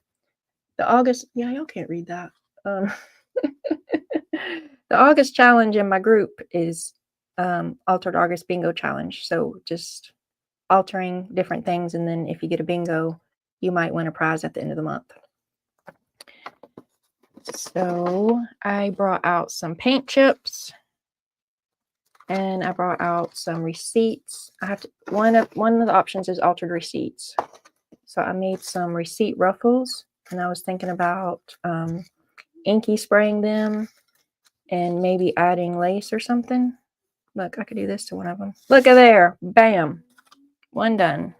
the August, yeah, y'all can't read that. The August challenge in my group is Altered August Bingo Challenge. So just altering different things, and then if you get a bingo, you might win a prize at the end of the month. So I brought out some paint chips, and I brought out some receipts. I have to, one of the options is altered receipts. So I made some receipt ruffles, and I was thinking about inky spraying them and maybe adding lace or something. Look, I could do this to one of them. Look at there. Bam. One done.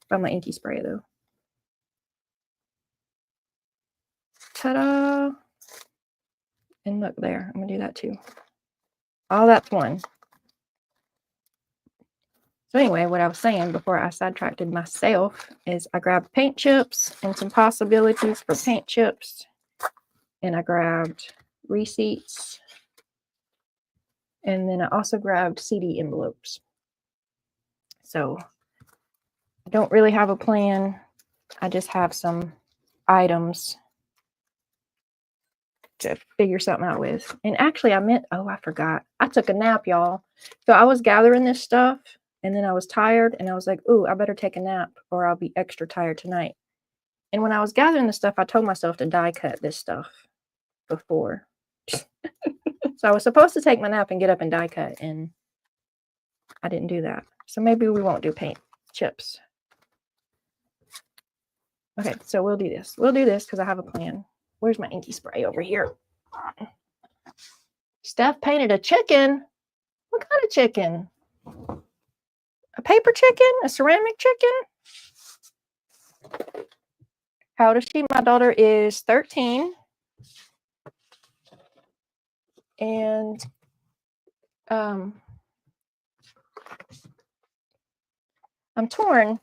By my inky spray, though. Ta-da! And look there. I'm going to do that too. All that's one. So anyway, what I was saying before I sidetracked myself is I grabbed paint chips and some possibilities for paint chips. And I grabbed receipts. And then I also grabbed CD envelopes. So I don't really have a plan. I just have some items to figure something out with. And actually I forgot. I took a nap, y'all. So I was gathering this stuff and then I was tired and I was like, ooh, I better take a nap or I'll be extra tired tonight. And when I was gathering the stuff, I told myself to die cut this stuff before. So I was supposed to take my nap and get up and die cut, and I didn't do that. So maybe we won't do paint chips. Okay, so we'll do this. We'll do this because I have a plan. Where's my inky spray? Over here. Steph painted a chicken. What kind of chicken? A paper chicken? A ceramic chicken? How old is she? My daughter is 13. And I'm torn,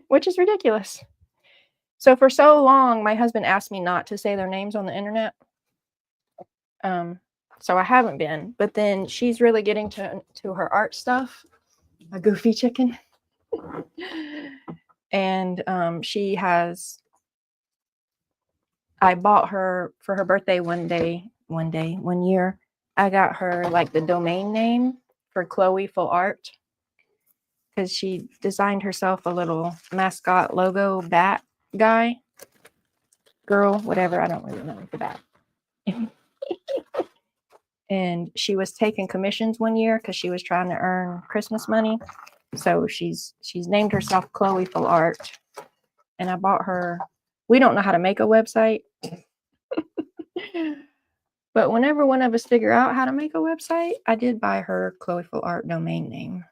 which is ridiculous. So for so long, my husband asked me not to say their names on the internet. So I haven't been. But then she's really getting to her art stuff. A goofy chicken. And I bought her for her birthday one year. I got her like the domain name for Chloe Full Art because she designed herself a little mascot logo bat guy, girl, whatever. I don't really know the bat. And she was taking commissions one year because she was trying to earn Christmas money. So she's named herself Chloe Full Art. And I bought her. We don't know how to make a website. But whenever one of us figure out how to make a website, I did buy her Chloe Full Art domain name.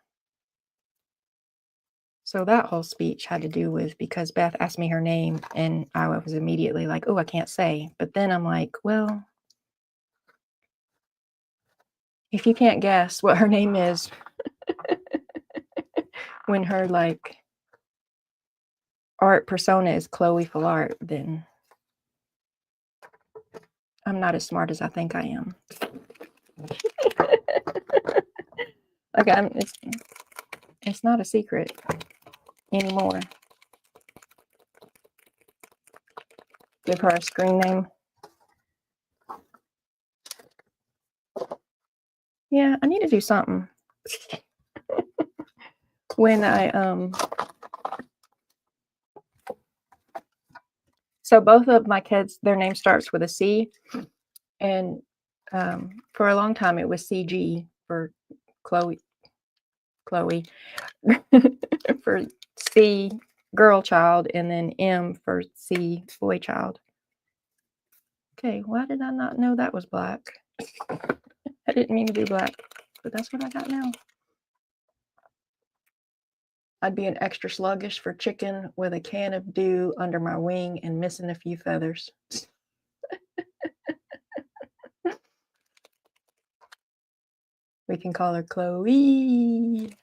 So that whole speech had to do with because Beth asked me her name and I was immediately like, oh, I can't say. But then I'm like, well, if you can't guess what her name is when her like art persona is Chloe Full Art, then I'm not as smart as I think I am. Like it's not a secret anymore. Give her a screen name. Yeah, I need to do something. When I so both of my kids, their name starts with a C, and for a long time it was CG for Chloe for C girl child, and then M for C boy child. Okay, why did I not know that was black? I didn't mean to do black, but that's what I got now. I'd be an extra sluggish for chicken with a can of dew under my wing and missing a few feathers. We can call her Chloe.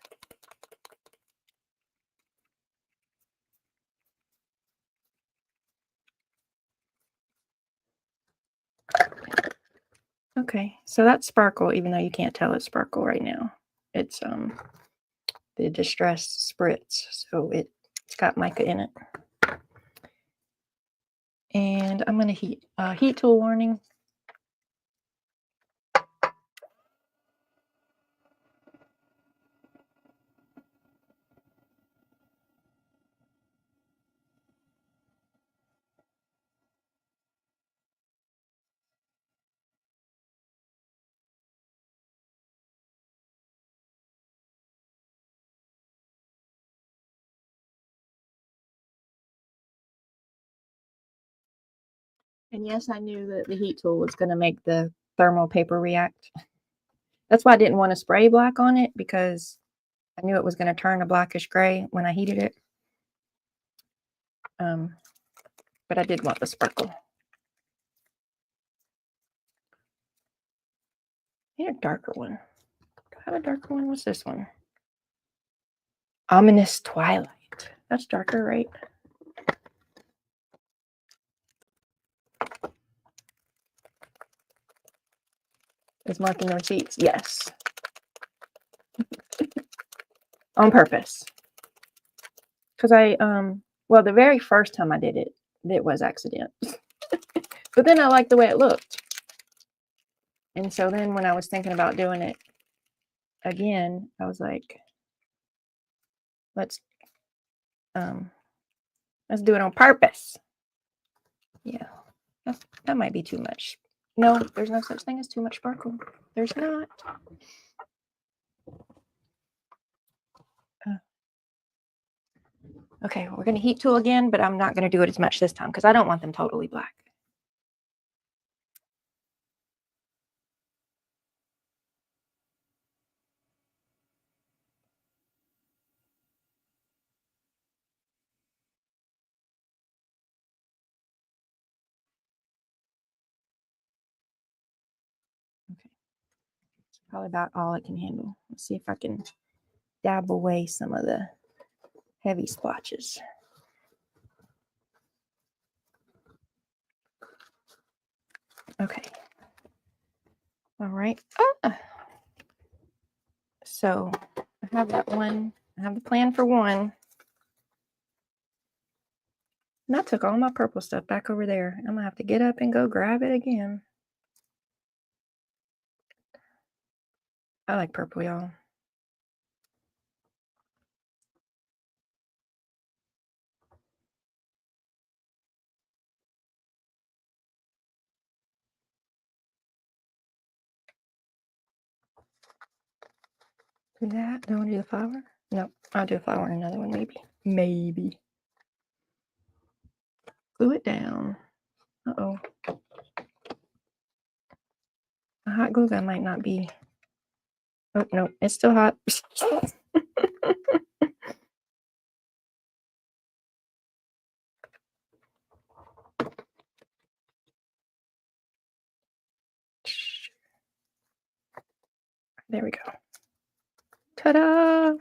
Okay, so that's Sparkle, even though you can't tell it's Sparkle right now. It's the Distress Spritz, so it's got mica in it. And I'm going to heat tool warning. And yes, I knew that the heat tool was going to make the thermal paper react. That's why I didn't want to spray black on it, because I knew it was going to turn a blackish gray when I heated it. But I did want the sparkle. need a darker one. Do I have a darker one? What's this one? Ominous Twilight. That's darker, right? Is marking receipts? Yes. On purpose. Because well, the very first time I did it, it was accident. But then I liked the way it looked. And so then when I was thinking about doing it again, I was like, let's do it on purpose. Yeah, that might be too much. No, there's no such thing as too much sparkle. There's not. Okay, we're going to heat tool again, but I'm not going to do it as much this time because I don't want them totally black. Okay, it's probably about all it can handle. Let's see if I can dab away some of the heavy splotches. Okay. All right. So I have that one. I have the plan for one. And I took all my purple stuff back over there. I'm going to have to get up and go grab it again. I like purple, y'all. Do that. Do I want to do the flower? No, I'll do a flower and another one, maybe. Maybe. Glue it down. Uh-oh. A hot glue gun might not be. Oh, no, it's still hot. There we go. Ta-da!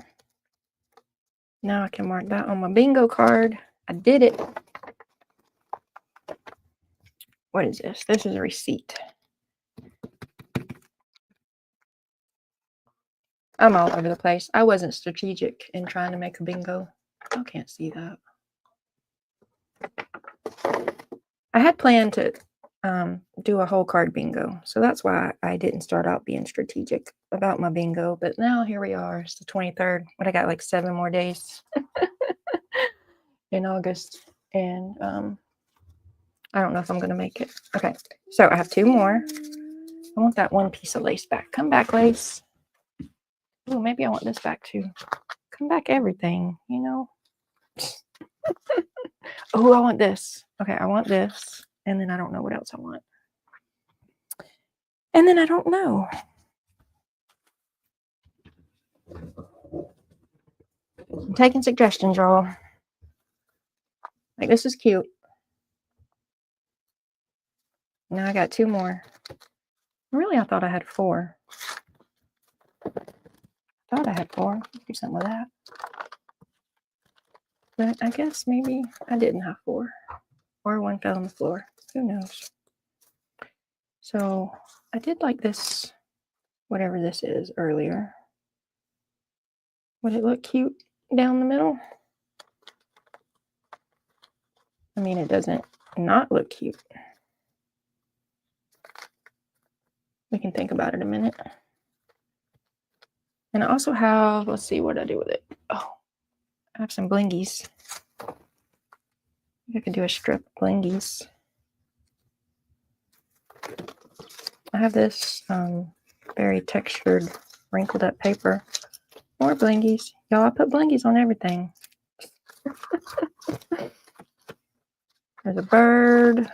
Now I can mark that on my bingo card. I did it. What is this? This is a receipt. I'm all over the place. I wasn't strategic in trying to make a bingo. I can't see that. I had planned to do a whole card bingo. So that's why I didn't start out being strategic about my bingo. But now here we are. It's the 23rd. But I got like 7 more days in August. And I don't know if I'm going to make it. Okay. So I have 2 more. I want that one piece of lace back. Come back, lace. Oh, maybe I want this back too. Come back, everything, you know. Oh, I want this. Okay, I want this. And then I don't know what else I want. And then I don't know. I'm taking suggestions, y'all. Like, this is cute. Now I got 2 more. Really, I thought I had 4. Thought I had 4. Do something with that. But I guess maybe I didn't have 4. Or one fell on the floor. Who knows? So I did like this, whatever this is, earlier. Would it look cute down the middle? I mean, it doesn't not look cute. We can think about it a minute. And I also have, let's see what I do with it. Oh, I have some blingies. I could do a strip of blingies. I have this very textured, wrinkled up paper. More blingies. Y'all, I put blingies on everything. There's a bird.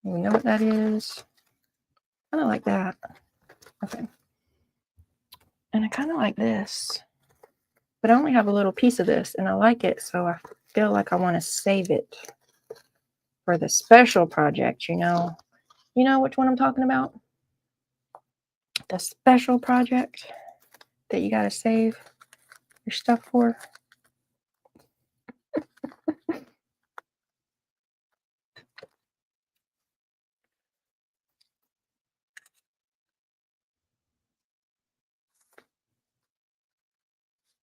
We know what that is. Kind of like that. Okay. And I kind of like this. But I only have a little piece of this, and I like it, so I feel like I want to save it for the special project, you know. You know which one I'm talking about? The special project that you got to save your stuff for.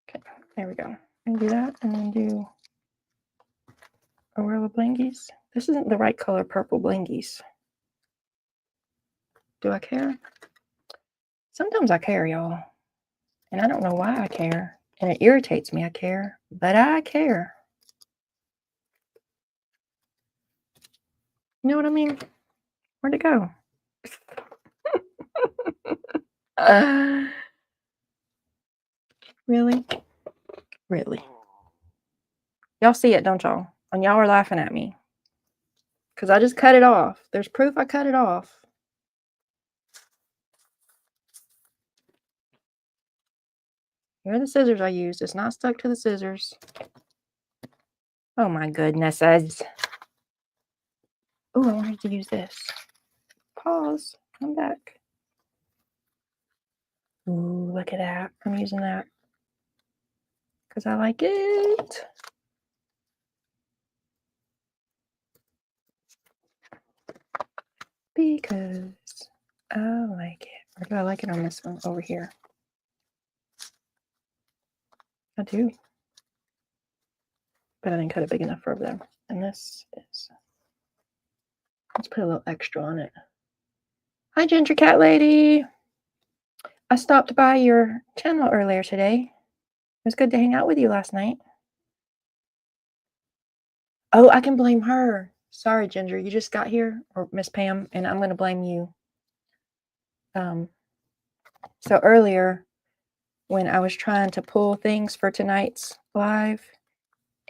Okay, there we go. And do that, and then do a row of blingies. This isn't the right color purple blingies. Do I care? Sometimes I care, y'all. And I don't know why I care. And it irritates me I care. But I care. You know what I mean? Where'd it go? Really? Really? Y'all see it, don't y'all? And y'all are laughing at me. Because I just cut it off. There's proof I cut it off. Here are the scissors I used. It's not stuck to the scissors. Oh my goodness. Oh, I wanted to use this. Pause. Come back. Ooh, look at that. I'm using that because I like it. Because I like it. Or do I like it on this one over here? I do. But I didn't cut it big enough for over there. And this is... Let's put a little extra on it. Hi, Ginger Cat Lady. I stopped by your channel earlier today. It was good to hang out with you last night. Oh, I can blame her. Sorry, Ginger. You just got here, or Miss Pam, and I'm going to blame you. So earlier, when I was trying to pull things for tonight's live,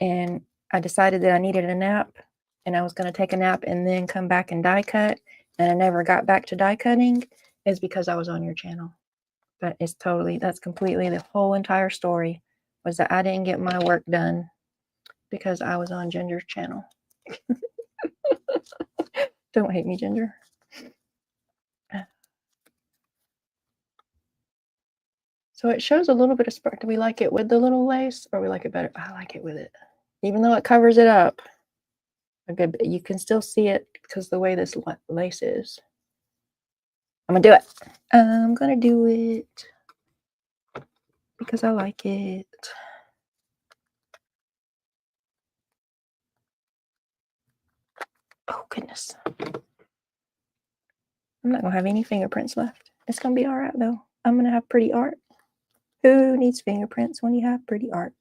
and I decided that I needed a nap, and I was going to take a nap and then come back and die cut, and I never got back to die cutting, is because I was on your channel. That's completely the whole entire story, was that I didn't get my work done because I was on Ginger's channel. Don't hate me, Ginger. So it shows a little bit of spark. Do we like it with the little lace, or we like it better? I like it with it. Even though it covers it up a good bit, you can still see it because the way this lace is. I'm gonna do it. I'm gonna do it because I like it. Oh, goodness. I'm not gonna have any fingerprints left. It's gonna be all right, though. I'm gonna have pretty art. Who needs fingerprints when you have pretty art?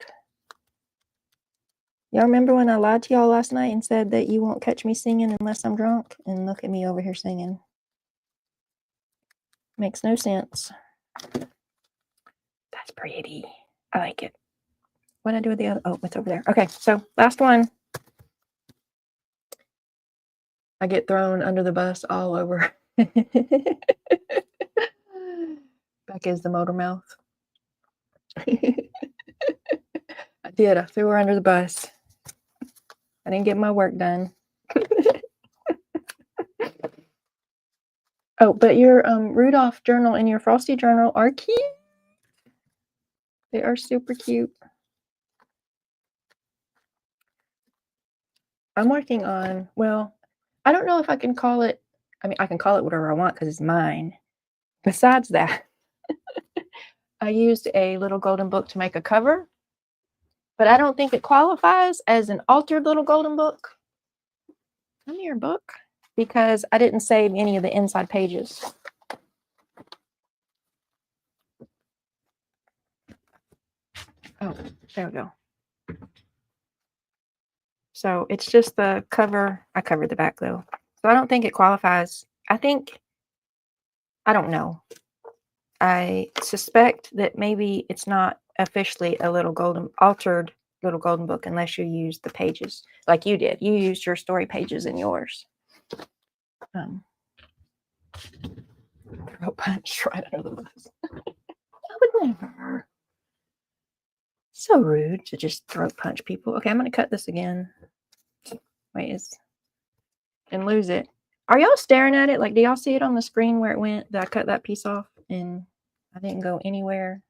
Y'all remember when I lied to y'all last night and said that you won't catch me singing unless I'm drunk? And look at me over here singing. Makes no sense. That's pretty. I like it. What did I do with the other? Oh, it's over there. Okay, so last one. I get thrown under the bus all over. Back is the motor mouth. I did. I threw her under the bus. I didn't get my work done. Oh, but your Rudolph journal and your Frosty journal are cute. They are super cute. I'm working on, well, I don't know if I can call it, I mean, I can call it whatever I want because it's mine. Besides that, I used a little golden book to make a cover, but I don't think it qualifies as an altered little golden book. Come here, book, because I didn't save any of the inside pages. Oh, there we go. So it's just the cover. I covered the back though. So I don't think it qualifies. I don't know. I suspect that maybe it's not officially a altered little golden book unless you use the pages like you did. You used your story pages in yours. Throat punch right under the bus. I would never. So rude to just throat punch people. Okay, I'm going to cut this again. Wait, and lose it. Are y'all staring at it? Like, do y'all see it on the screen where it went? That I cut that piece off and I didn't go anywhere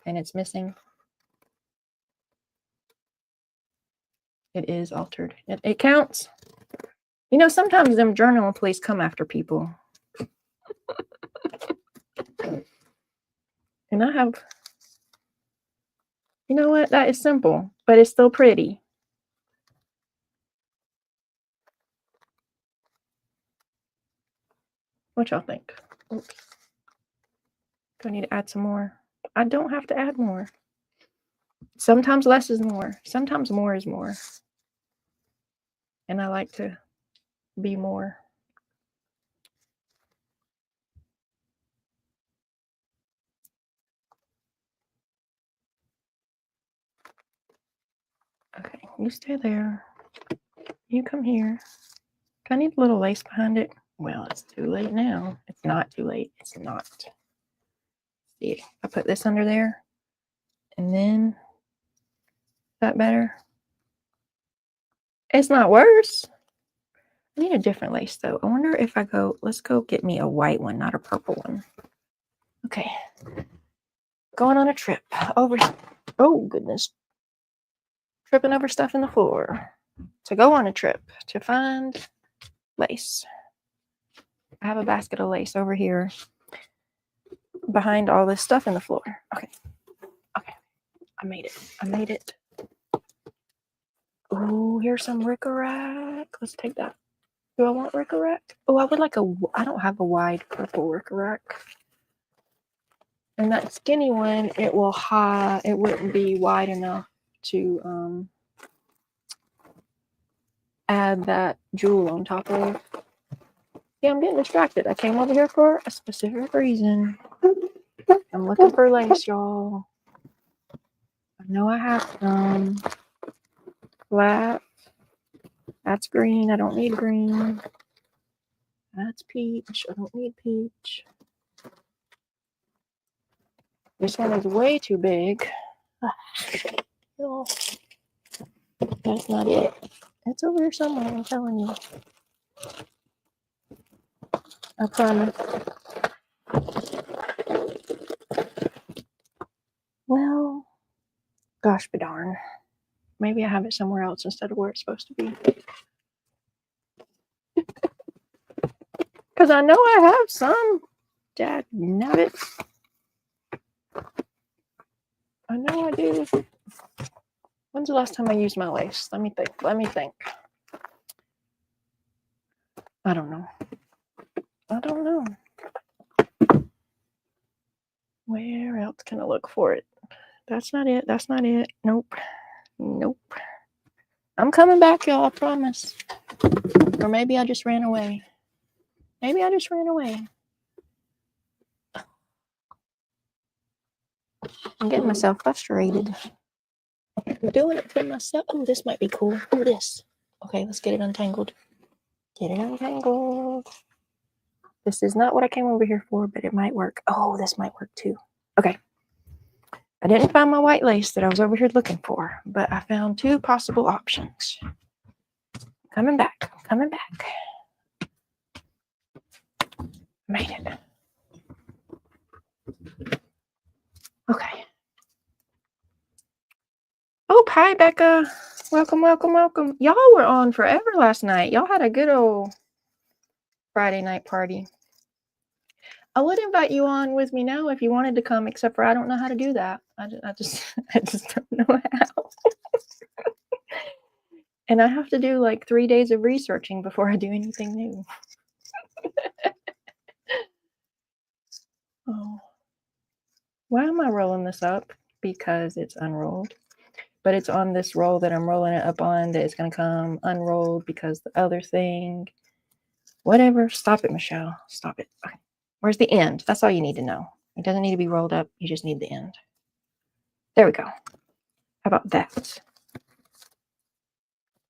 and it's missing. It is altered. It counts. You know, sometimes them journal police come after people. And I have, you know what? That is simple, but it's still pretty. What y'all think? Oops. Do I need to add some more? I don't have to add more. Sometimes less is more. Sometimes more is more. And I like to be more. Okay, you stay there. You come here. I need a little lace behind it. Well, it's too late now. It's not too late. It's not. See, I put this under there. And then, is that better? It's not worse. I need a different lace though. I wonder if I go, let's go get me a white one, not a purple one. Okay. Going on a trip over, oh goodness. Tripping over stuff in the floor. To go on a trip to find lace. I have a basket of lace over here behind all this stuff in the floor. Okay. Okay. I made it. I made it. Oh, here's some Rick-a-Rack. Let's take that. Do I want Rick-a-Rack? Oh, I would like I don't have a wide purple Rick-a-Rack. And that skinny one, it wouldn't be wide enough to add that jewel on top of. Yeah, I'm getting distracted. I came over here for a specific reason. I'm looking for lace, y'all. I know I have some. Flat. That's green. I don't need green. That's peach. I don't need peach. This one is way too big. No, that's not it. It's over here somewhere, I'm telling you. I promise. Well, gosh be darn. Maybe I have it somewhere else instead of where it's supposed to be. Because I know I have some. Dad, nabbit. I know I do. When's the last time I used my lace? Let me think. Let me think. I don't know. I don't know. Where else can I look for it? That's not it. That's not it. Nope. Nope. I'm coming back, y'all. I promise. Or maybe I just ran away. Maybe I just ran away. I'm getting myself frustrated. I'm doing it to myself. Oh, this might be cool. Oh, this. Okay, let's get it untangled. Get it untangled. This is not what I came over here for, but it might work. Oh, this might work too. Okay. I didn't find my white lace that I was over here looking for, but I found two possible options. Coming back. Coming back. Made it. Okay. Oh, hi, Becca. Welcome, welcome, welcome. Y'all were on forever last night. Y'all had a good old Friday night party. I would invite you on with me now if you wanted to come, except for I don't know how to do that. I just don't know how. And I have to do like 3 days of researching before I do anything new. Oh. Why am I rolling this up? Because it's unrolled. But it's on this roll that I'm rolling it up on that it's going to come unrolled because the other thing, whatever. Stop it, Michelle. Stop it. Okay. Where's the end? That's all you need to know. It doesn't need to be rolled up. You just need the end. There we go. How about that?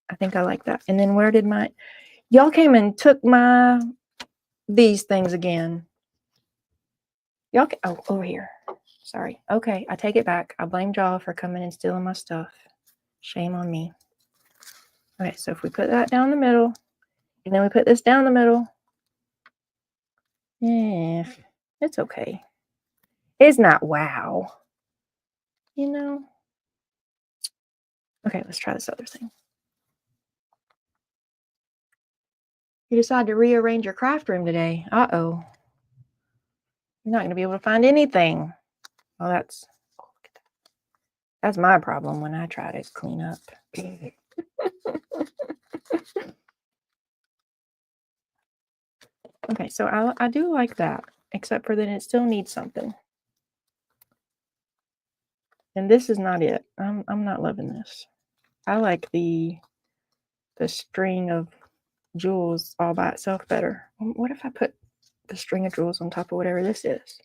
I think I like that. And then where did my... Y'all came and took these things again. Y'all... Oh, over here. Sorry. Okay, I take it back. I blame y'all for coming and stealing my stuff. Shame on me. Okay, so if we put that down the middle, And then we put this down the middle. Yeah, it's okay. It's not wow. You know? Okay, let's try this other thing. You decide to rearrange your craft room today. Uh-oh. You're not going to be able to find anything. Well, that's my problem when I try to clean up. Okay, so I do like that, except for that it still needs something. And this is not it. I'm not loving this. I like the string of jewels all by itself better. What if I put the string of jewels on top of whatever this is?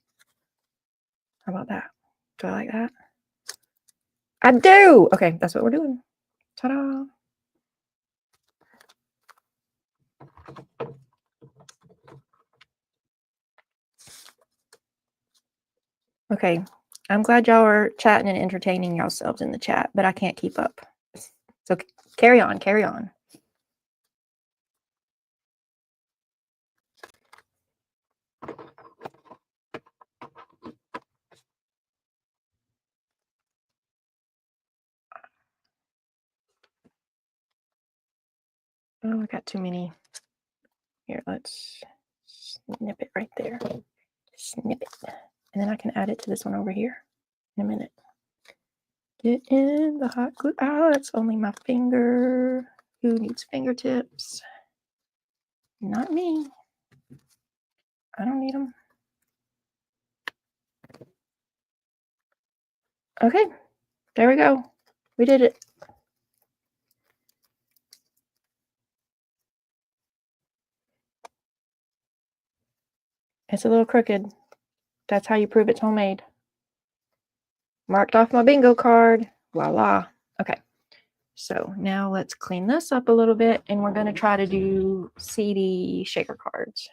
How about that? Do I like that? I do! Okay, that's what we're doing. Ta-da! Okay, I'm glad y'all are chatting and entertaining yourselves in the chat, but I can't keep up. So carry on, carry on. Oh, I got too many. Here, let's snip it right there. Snip it. And then I can add it to this one over here in a minute. Get in the hot glue. Oh, that's only my finger. Who needs fingertips? Not me. I don't need them. Okay, there we go. We did it. It's a little crooked. That's how you prove it's homemade. Marked off my bingo card. Voila. Okay. So now let's clean this up a little bit, and we're going to try to do CD shaker cards.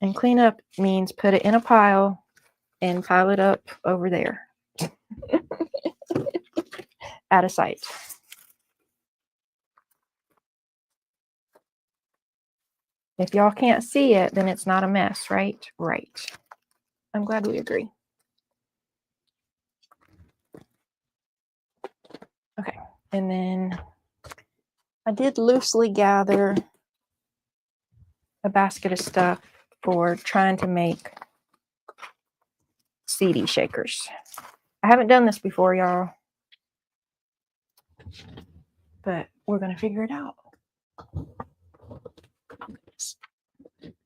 And clean up means put it in a pile and pile it up over there. Out of sight. If y'all can't see it, then it's not a mess, right? Right. I'm glad we agree. Okay, and then I did loosely gather a basket of stuff for trying to make CD shakers. I haven't done this before, y'all, but we're going to figure it out.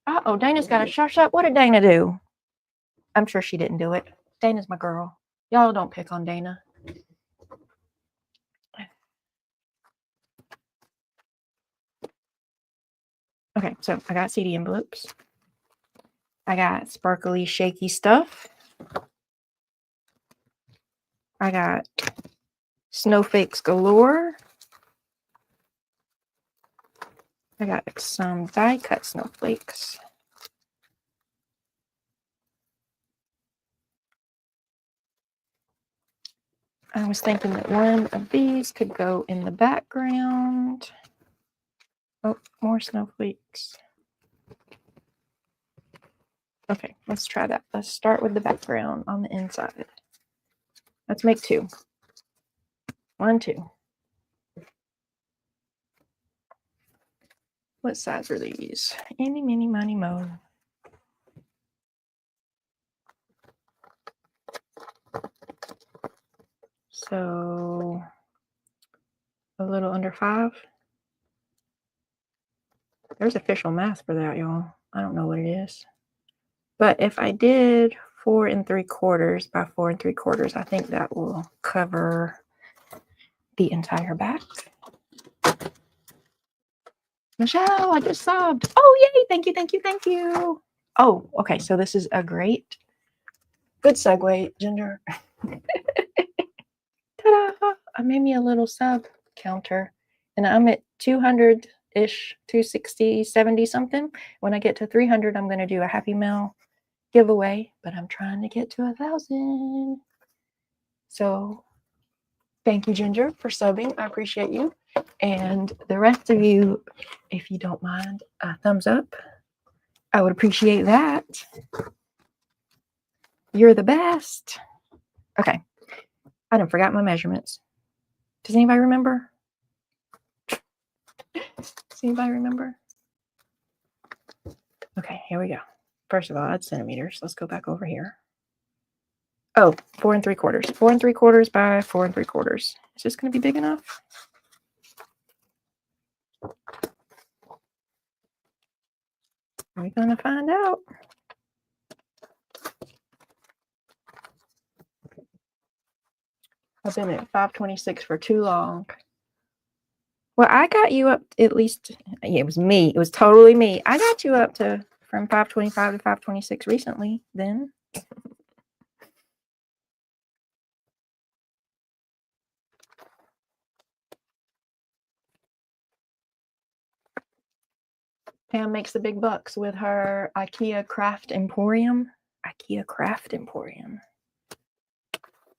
Uh-oh, Dana's got a shush up. What did Dana do? I'm sure she didn't do it. Dana's my girl. Y'all don't pick on Dana. Okay, so I got CD envelopes. I got sparkly, shaky stuff. I got snowflakes galore. I got some die-cut snowflakes. I was thinking that one of these could go in the background. Oh, more snowflakes. Okay, let's try that. Let's start with the background on the inside. Let's make two. 1, 2. What size are these? Eeny, meeny, miny, mo. So a little under 5. There's official math for that, y'all. I don't know what it is. But if I did 4 3/4 by 4 3/4, I think that will cover the entire back. Michelle, I just subbed. Oh, yay. Thank you, thank you, thank you. Oh, okay. So this is a good segue, Ginger. Ta-da! I made me a little sub counter, and I'm at 200-ish, 260, 70 something. When I get to 300, I'm going to do a Happy Mail giveaway, but I'm trying to get to 1,000. So thank you, Ginger, for subbing. I appreciate you. And the rest of you, if you don't mind, a thumbs up. I would appreciate that. You're the best. Okay. I done forgot my measurements. Does anybody remember? Does anybody remember? Okay, here we go. First of all, that's centimeters. Let's go back over here. Oh, 4 3/4. 4 3/4 by 4 3/4. Is this going to be big enough? We're going to find out. I've been at 526 for too long. Well, I got you up at least, yeah, it was me. It was totally me. I got you up to from 525 to 526 recently then. Pam makes the big bucks with her IKEA Craft Emporium. IKEA Craft Emporium.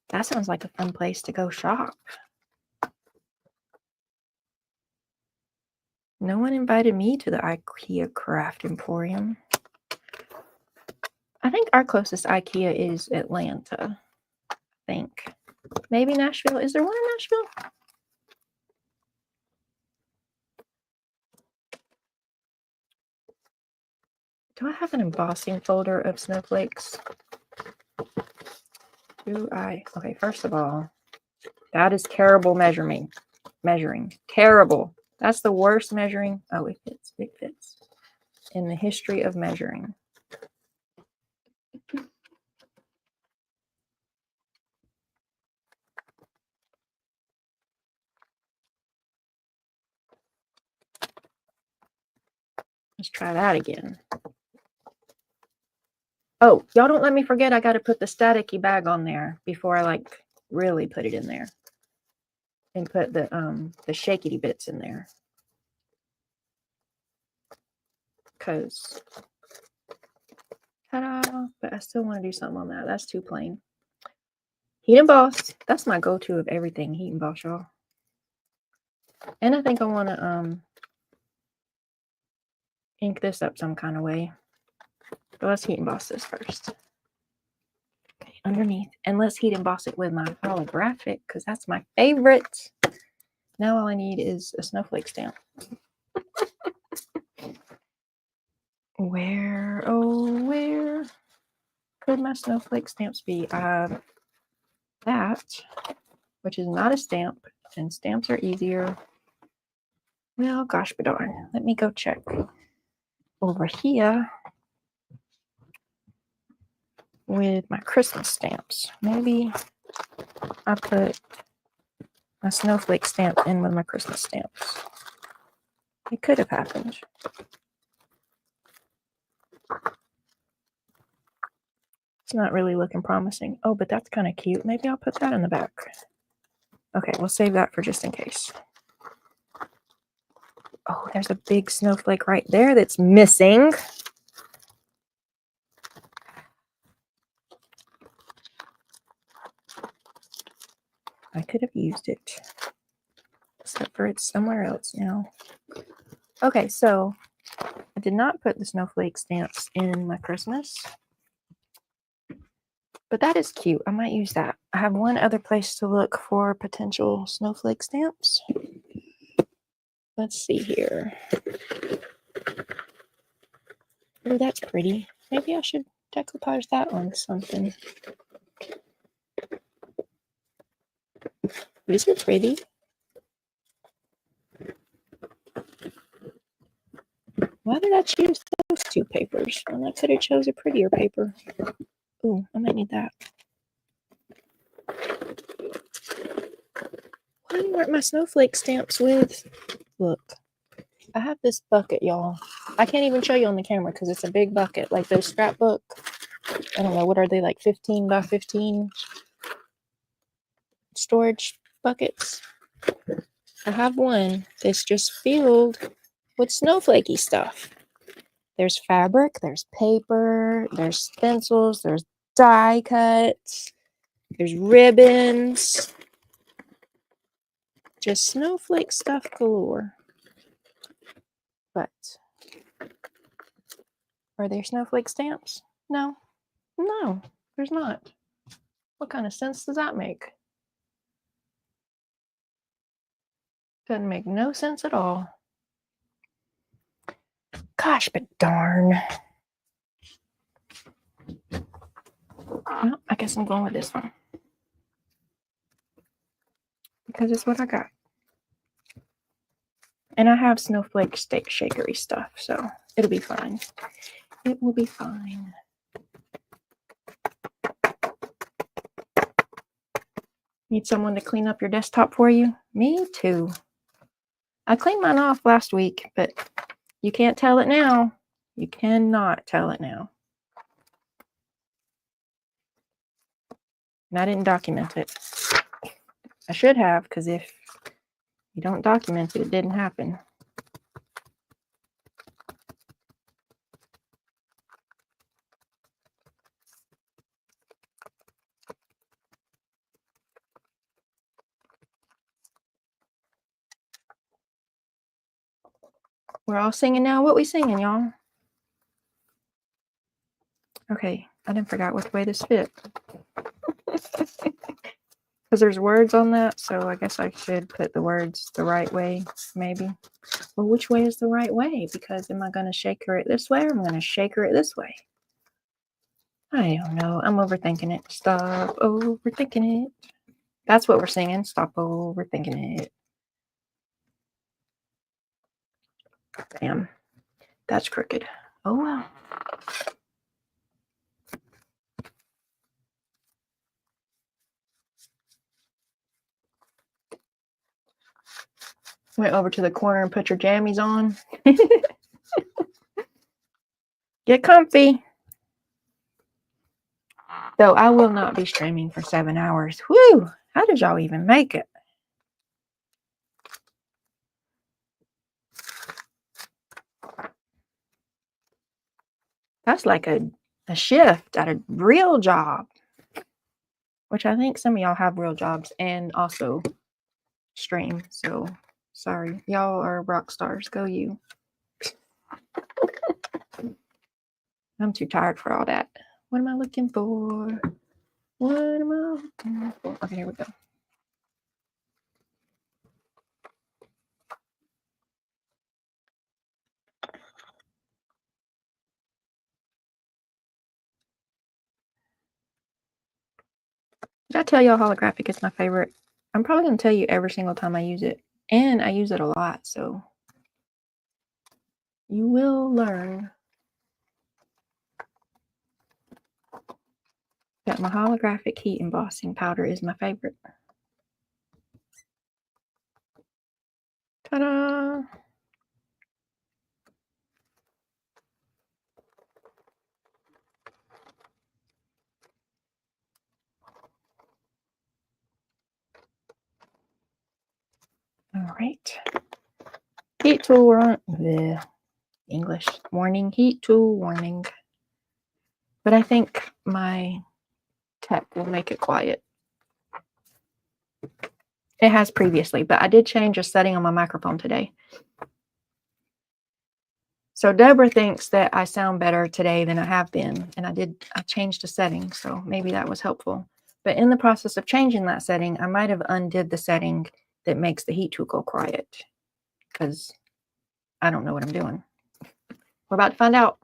That sounds like a fun place to go shop. No one invited me to the IKEA Craft Emporium. I think our closest IKEA is Atlanta. I think. Maybe Nashville. Is there one in Nashville? Do I have an embossing folder of snowflakes? Do I? Okay, first of all, that is terrible measuring. Terrible. That's the worst measuring. Oh, it fits. It fits. In the history of measuring. Let's try that again. Oh, y'all don't let me forget I got to put the staticky bag on there before I like really put it in there. And put the shakety bits in there. Cause ta-da, but I still want to do something on that. That's too plain. Heat emboss. That's my go-to of everything. Heat emboss, y'all. And I think I want to ink this up some kind of way. But let's heat emboss this first. Okay, underneath. And let's heat emboss it with my holographic because that's my favorite. Now all I need is a snowflake stamp. Where, oh, where could my snowflake stamps be? That, which is not a stamp, and stamps are easier. Well, gosh, but darn. Let me go check over here with my Christmas stamps. Maybe I put my snowflake stamp in with my Christmas stamps. It could have happened. It's not really looking promising. Oh, but that's kind of cute. Maybe I'll put that in the back. Okay, we'll save that for just in case. Oh, there's a big snowflake right there that's missing. I could have used it. Except for it's somewhere else now. Okay, so I did not put the snowflake stamps in my Christmas. But that is cute. I might use that. I have one other place to look for potential snowflake stamps. Let's see here. Oh, that's pretty. Maybe I should decoupage that on something. These are pretty. Why did I choose those two papers when I could have chose a prettier paper? Ooh, I might need that. Why weren't my snowflake stamps with? Look, I have this bucket, y'all. I can't even show you on the camera because it's a big bucket, like those scrapbook. I don't know, what are they, like 15 by 15 storage buckets? I have one that's just filled with snowflakey stuff. There's fabric, there's paper, there's stencils, there's die cuts, there's ribbons. Just snowflake stuff galore. But are there snowflake stamps? No. No, there's not. What kind of sense does that make? Doesn't make no sense at all. Gosh, but darn. Well, I guess I'm going with this one. Because it's what I got. And I have snowflake steak shakery stuff, so it'll be fine. It will be fine. Need someone to clean up your desktop for you? Me too. I cleaned mine off last week, but you can't tell it now. You cannot tell it now. And I didn't document it. I should have, because if you don't document it, it didn't happen. We're all singing now. What we singing, y'all? Okay, I didn't forget which way this fit. Because there's words on that, so I guess I should put the words the right way, maybe. Well, which way is the right way? Because am I going to shaker it this way or am I going to shaker it this way? I don't know. I'm overthinking it. Stop overthinking it. That's what we're singing. Stop overthinking it. Damn. That's crooked. Oh, well. Went over to the corner and put your jammies on. Get comfy. Though I will not be streaming for 7 hours. Whew! How did y'all even make it? That's like a shift at a real job. Which I think some of y'all have real jobs and also stream. So, sorry. Y'all are rock stars. Go you. I'm too tired for all that. What am I looking for? What am I looking for? Okay, here we go. Did I tell y'all holographic is my favorite? I'm probably going to tell you every single time I use it. And I use it a lot, so you will learn. That my holographic heat embossing powder is my favorite. Ta-da! All right. Heat tool English warning, heat tool warning. But I think my tech will make it quiet. It has previously, but I did change a setting on my microphone today. So Deborah thinks that I sound better today than I have been, and I changed a setting, so maybe that was helpful. But in the process of changing that setting, I might have undid the setting that makes the heat tool go quiet, because I don't know what I'm doing. We're about to find out.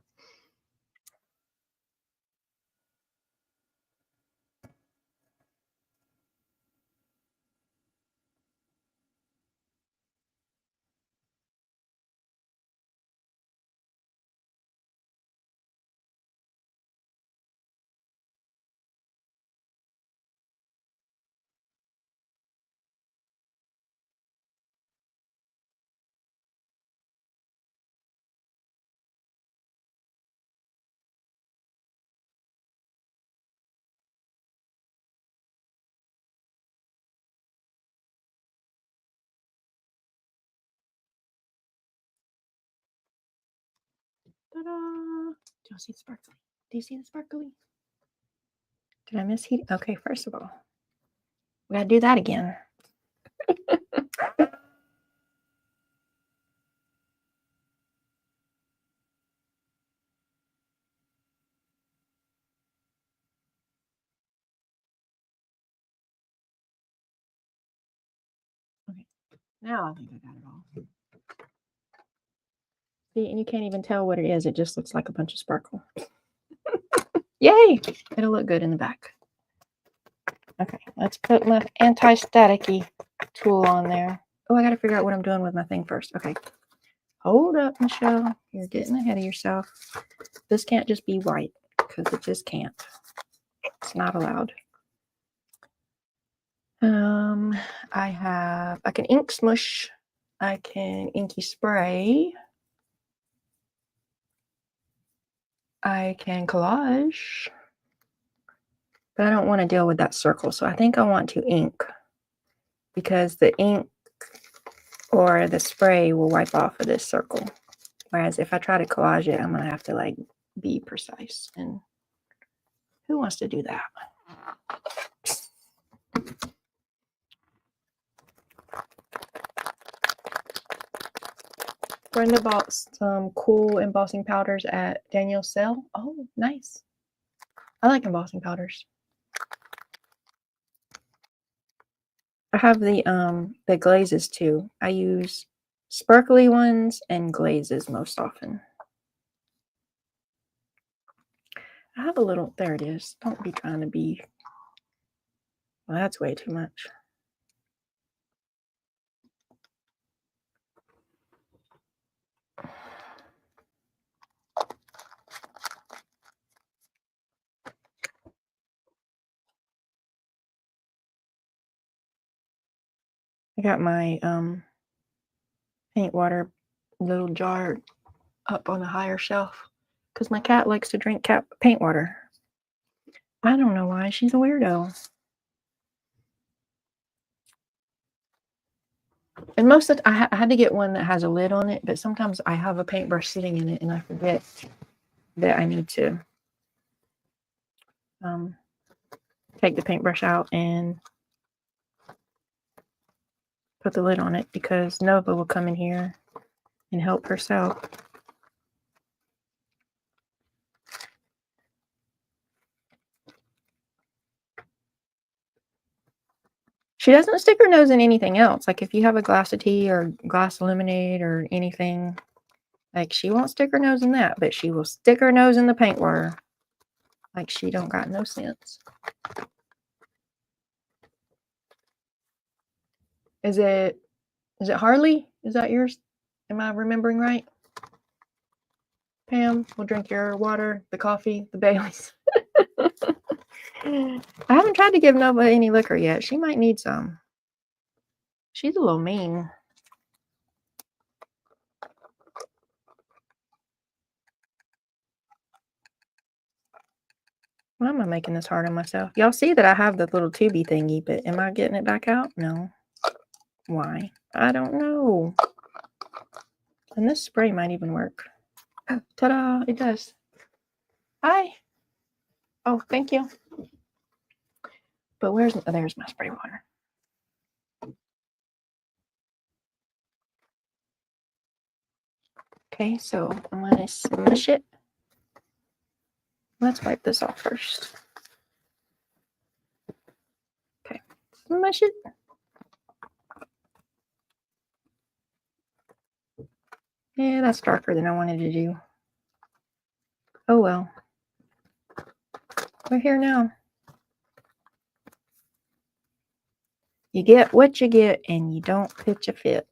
Ta-da! Do you see the sparkly? Do you see the sparkly? Did I miss heat? Okay, first of all, we gotta do that again. Okay, now I think I got it all. See, and you can't even tell what it is. It just looks like a bunch of sparkle. Yay! It'll look good in the back. Okay, let's put my anti-staticky tool on there. Oh, I got to figure out what I'm doing with my thing first. Okay. Hold up, Michelle. You're getting ahead of yourself. This can't just be white because it just can't. It's not allowed. I can ink smush. I can inky spray. I can collage. But I don't want to deal with that circle. So I think I want to ink because the ink or the spray will wipe off of this circle. Whereas if I try to collage it, I'm going to have to like be precise. And who wants to do that? Brenda bought some cool embossing powders at Daniel's sale. Oh, nice. I like embossing powders. I have the glazes too. I use sparkly ones and glazes most often. I have a little, there it is. Don't be trying to be, well, that's way too much. I got my paint water little jar up on a higher shelf because my cat likes to drink paint water. I don't know why. She's a weirdo. And most of the, I had to get one that has a lid on it, but sometimes I have a paintbrush sitting in it and I forget that I need to take the paintbrush out and put the lid on it because Nova will come in here and help herself. She doesn't stick her nose in anything else. Like if you have a glass of tea or glass of lemonade or anything, like she won't stick her nose in that, but she will stick her nose in the paint water. Like she don't got no sense. Is it Harley? Is that yours? Am I remembering right? Pam, we'll drink your water, the coffee, the Baileys. I haven't tried to give Nova any liquor yet. She might need some. She's a little mean. Why am I making this hard on myself? Y'all see that I have the little tubey thingy, but am I getting it back out? No. Why? I don't know. And this spray might even work. Ta-da! It does. Hi. Oh, thank you. But there's my spray water. Okay, so I'm going to smush it. Let's wipe this off first. Okay, smush it. Yeah, that's darker than I wanted to do. Oh well. We're here now. You get what you get and you don't pitch a fit.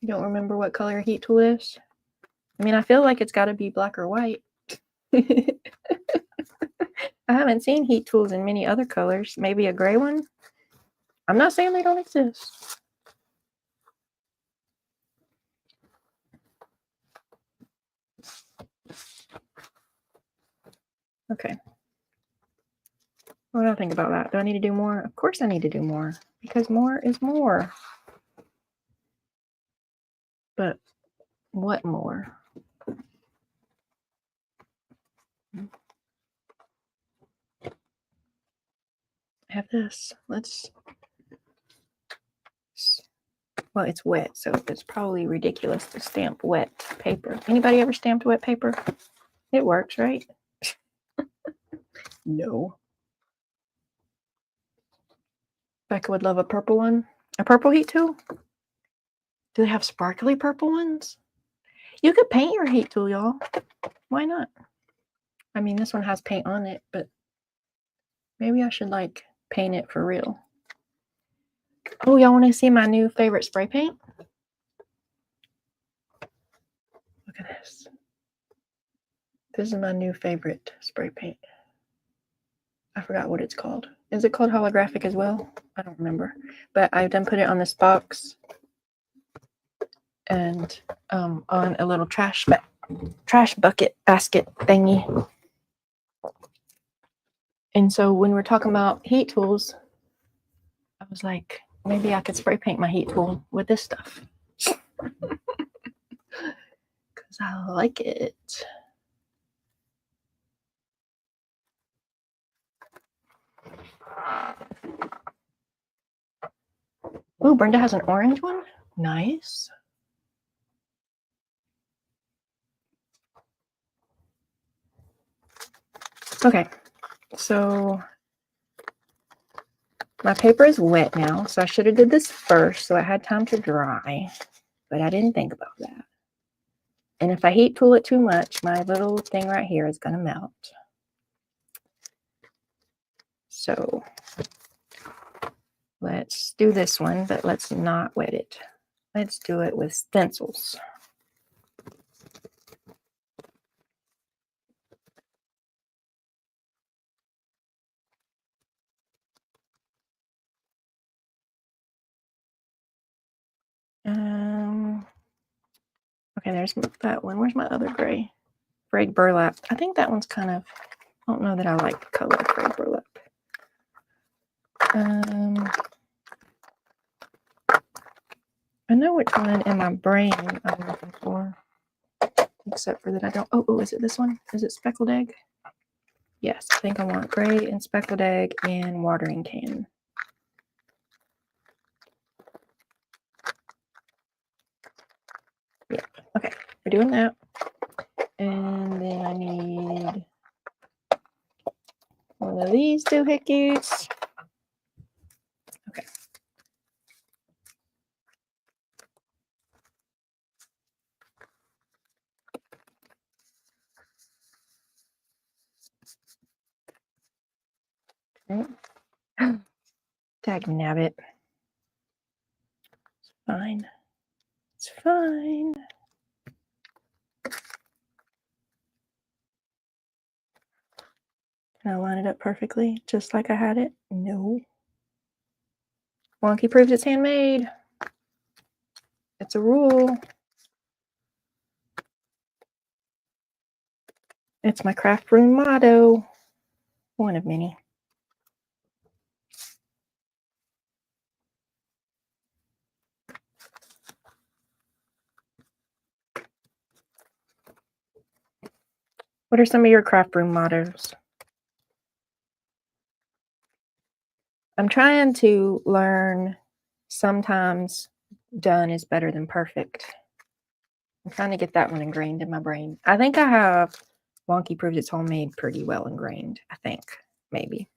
You don't remember what color your heat tool is? I mean, I feel like it's got to be black or white. I haven't seen heat tools in many other colors. Maybe a gray one? I'm not saying they don't exist. Okay. What do I think about that? Do I need to do more? Of course I need to do more because more is more. But what more? I have this. Well, it's wet, so it's probably ridiculous to stamp wet paper. Anybody ever stamped wet paper? It works, right? No. Becca would love a purple one. A purple heat tool? Do they have sparkly purple ones? You could paint your heat tool, y'all. Why not? I mean, this one has paint on it, but maybe I should like paint it for real. Oh, y'all want to see my new favorite spray paint? Look at this. This is my new favorite spray paint. I forgot what it's called. Is it called holographic as well? I don't remember. But I've done put it on this box and on a little trash bucket basket thingy. And so when we're talking about heat tools, I was like, maybe I could spray paint my heat tool with this stuff. Because I like it. Oh, Brenda has an orange one. Nice. Okay, so my paper is wet now, so I should have did this first so I had time to dry, but I didn't think about that. And if I heat tool it too much, my little thing right here is going to melt. So let's do this one, but let's not wet it. Let's do it with stencils. Okay, there's that one. Where's my other gray? Frayed burlap. I think that one's kind of, I don't know that I like the color of frayed burlap. I know which one in my brain I'm looking for, except for that I don't. Oh, is it this one? Is it speckled egg? Yes, I think I want gray and speckled egg and watering can. Yep. Okay, we're doing that. And then I need one of these doohickeys. Okay. Okay. Dag nabbit. It's fine. It's fine. Can I line it up perfectly, just like I had it? No. Wonky proves it's handmade. It's a rule. It's my craft room motto. One of many. What are some of your craft room mottos? I'm trying to learn sometimes done is better than perfect. I'm trying to get that one ingrained in my brain. I think I have Wonky proves it's homemade pretty well ingrained. I think, maybe.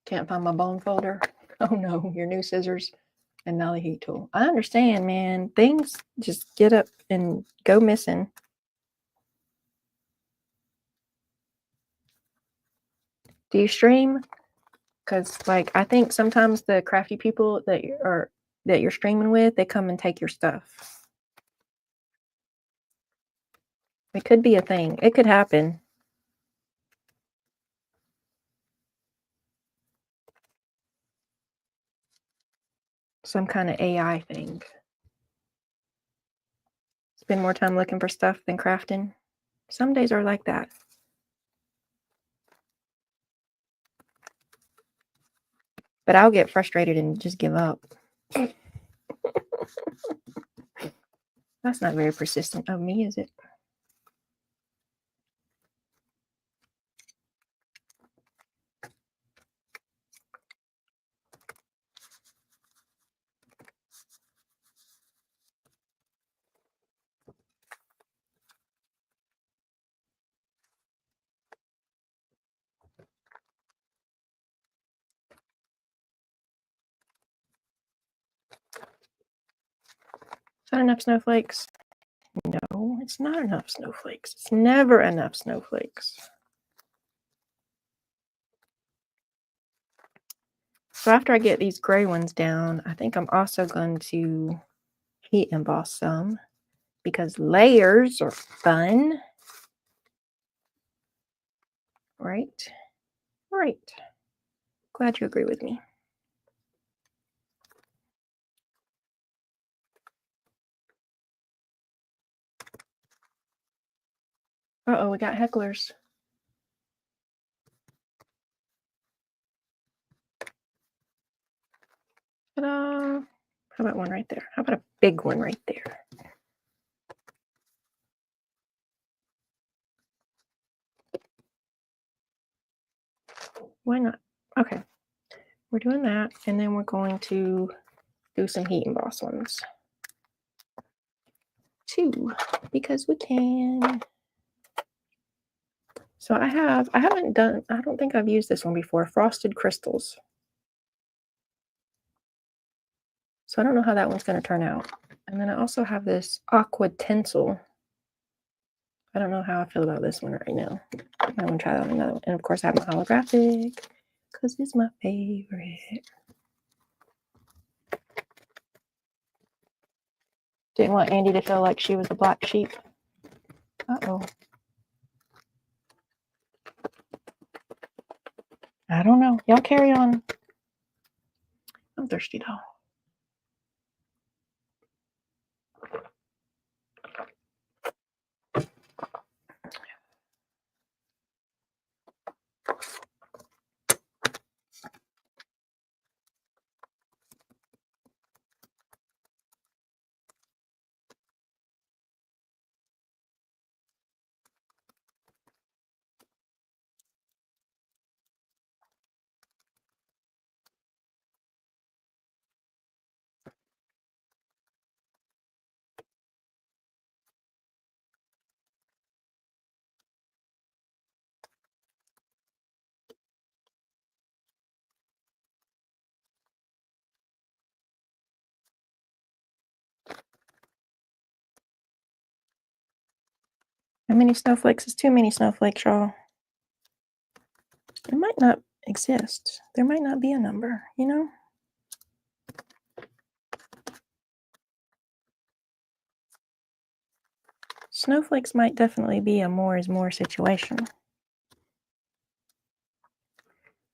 Can't find my bone folder. Oh no, your new scissors and now the heat tool. I understand, man. Things just get up and go missing. Do you stream? Because like I think sometimes the crafty people that you're streaming with, they come and take your stuff. It could be a thing. It could happen. Some kind of AI thing. Spend more time looking for stuff than crafting. Some days are like that. But I'll get frustrated and just give up. That's not very persistent of me, is it? that enough snowflakes? No, it's not enough snowflakes. It's never enough snowflakes. So after I get these gray ones down, I think I'm also going to heat emboss some because layers are fun. Right? Right. Glad you agree with me. Uh-oh, we got hecklers. Ta-da! How about one right there? How about a big one right there? Why not? Okay. We're doing that, and then we're going to do some heat emboss ones. 2, because we can. So I don't think I've used this one before, Frosted Crystals. So I don't know how that one's going to turn out. And then I also have this Aqua Tinsel. I don't know how I feel about this one right now. I'm going to try that on another one. And of course I have my holographic, because it's my favorite. Didn't want Andy to feel like she was a black sheep. Uh-oh. I don't know. Y'all carry on. I'm thirsty though. How many snowflakes is too many snowflakes, y'all? It might not exist. There might not be a number, you know? Snowflakes might definitely be a more is more situation.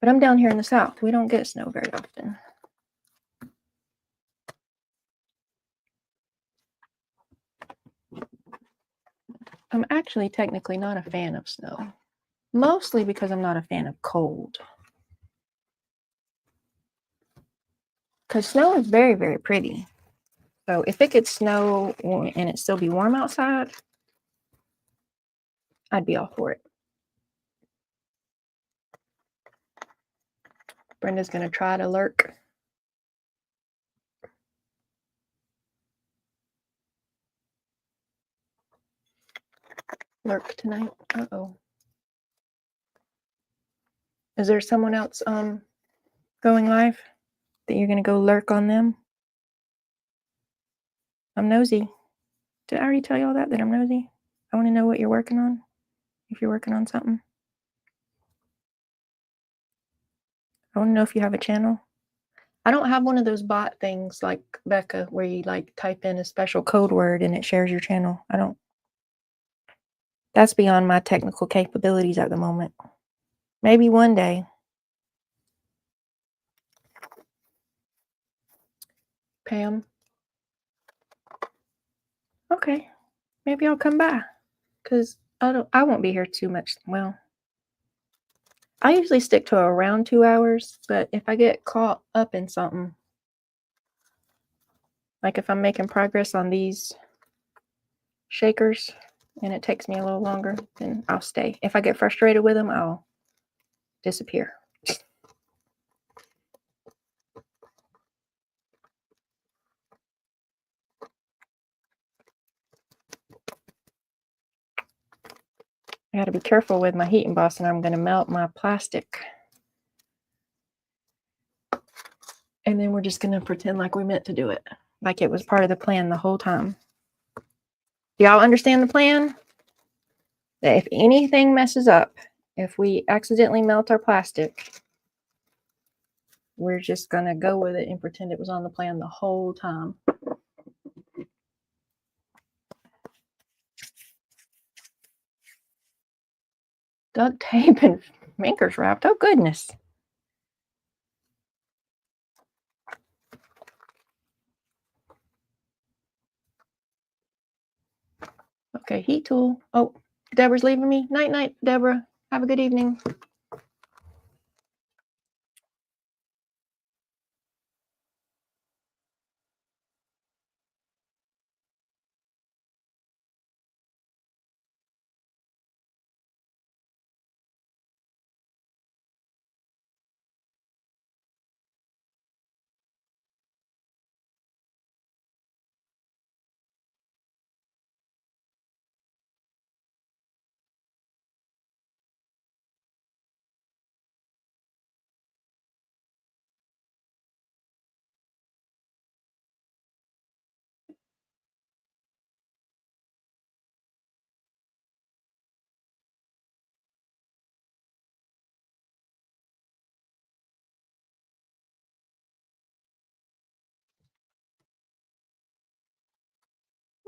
But I'm down here in the south. We don't get snow very often. I'm actually technically not a fan of snow. Mostly because I'm not a fan of cold. Because snow is very, very pretty. So if it could snow and it still be warm outside, I'd be all for it. Brenda's going to try to lurk. Lurk tonight. Uh-oh. Is there someone else going live that you're going to go lurk on them? I'm nosy. Did I already tell y'all that I'm nosy? I want to know what you're working on. If you're working on something. I want to know if you have a channel. I don't have one of those bot things like Becca where you like type in a special code word and it shares your channel. I don't. That's beyond my technical capabilities at the moment. Maybe one day. Pam. Okay. Maybe I'll come by. Because I won't be here too much. Well, I usually stick to around 2 hours, but if I get caught up in something, like if I'm making progress on these shakers and it takes me a little longer, then I'll stay. If I get frustrated with them, I'll disappear. I got to be careful with my heat embossing. I'm going to melt my plastic. And then we're just going to pretend like we meant to do it. Like it was part of the plan the whole time. Do y'all understand the plan? That if anything messes up, if we accidentally melt our plastic, we're just going to go with it and pretend it was on the plan the whole time. Duct tape and Minkers wrapped. Oh, goodness. Okay, heat tool. Oh, Deborah's leaving me. Night, night, Deborah. Have a good evening.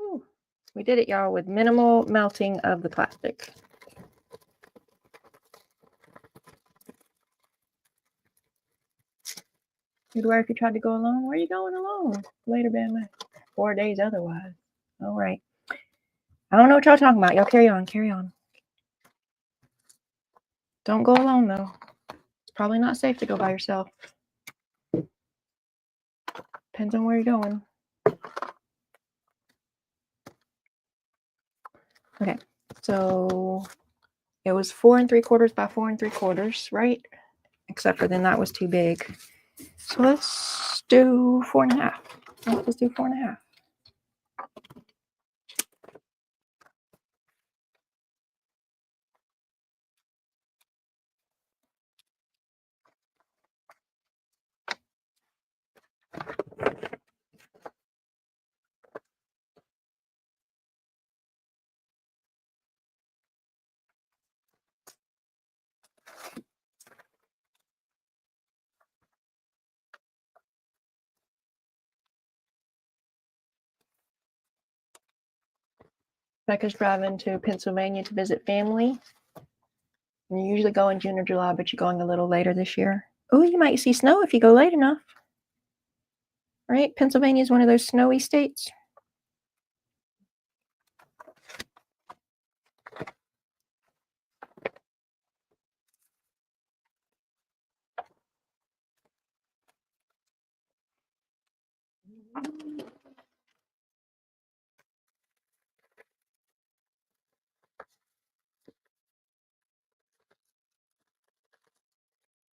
Ooh, we did it, y'all, with minimal melting of the plastic. You'd worry if you tried to go alone. Where are you going alone? Later, Bama. 4 days otherwise. All right. I don't know what y'all talking about. Y'all carry on. Carry on. Don't go alone, though. It's probably not safe to go by yourself. Depends on where you're going. Okay. So it was 4 3/4 by 4 3/4, right? Except for then that was too big. So let's do 4 1/2. Let's just do 4 1/2. Becca's driving to Pennsylvania to visit family. And you usually go in June or July, but you're going a little later this year. Oh, you might see snow if you go late enough. Right? Pennsylvania is one of those snowy states.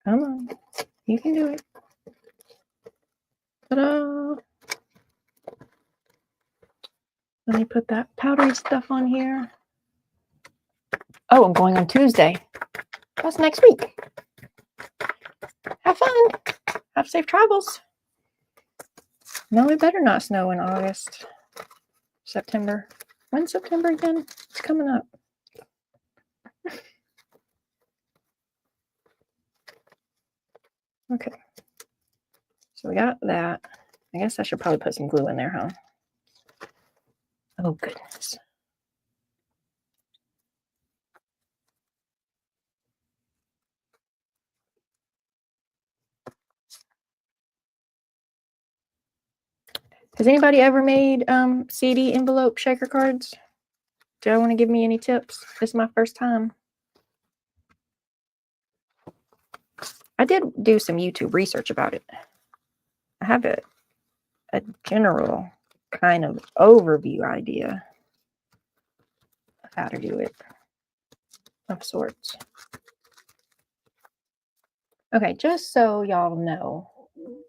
Come on. You can do it. Ta-da! Let me put that powdery stuff on here. Oh, I'm going on Tuesday. That's next week. Have fun. Have safe travels. No, it better not snow in August. September. When's September again? It's coming up. Okay. So we got that. I guess I should probably put some glue in there, huh? Oh, goodness. Has anybody ever made CD envelope shaker cards? Do y'all want to give me any tips? This is my first time. I did do some YouTube research about it. I have a general kind of overview idea of how to do it, of sorts. Okay, just so y'all know,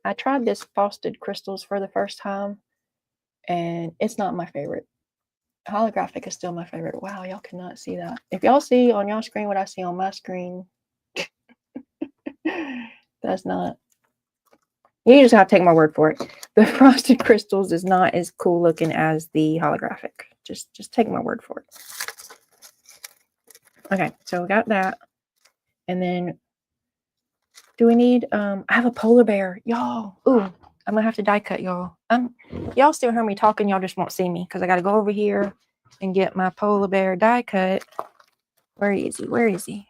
I tried this frosted crystals for the first time, and it's not my favorite. Holographic is still my favorite. Wow, y'all cannot see that. If y'all see on y'all screen what I see on my screen, that's not You just have to take my word for it. The frosted crystals is not as cool looking as the holographic. Just take my word for it. Okay, so we got that. And then do we need I have a polar bear, y'all. Ooh, I'm gonna have to die cut, y'all. Y'all still hear me talking, y'all just won't see me because I gotta go over here and get my polar bear die cut. Where is he? Where is he?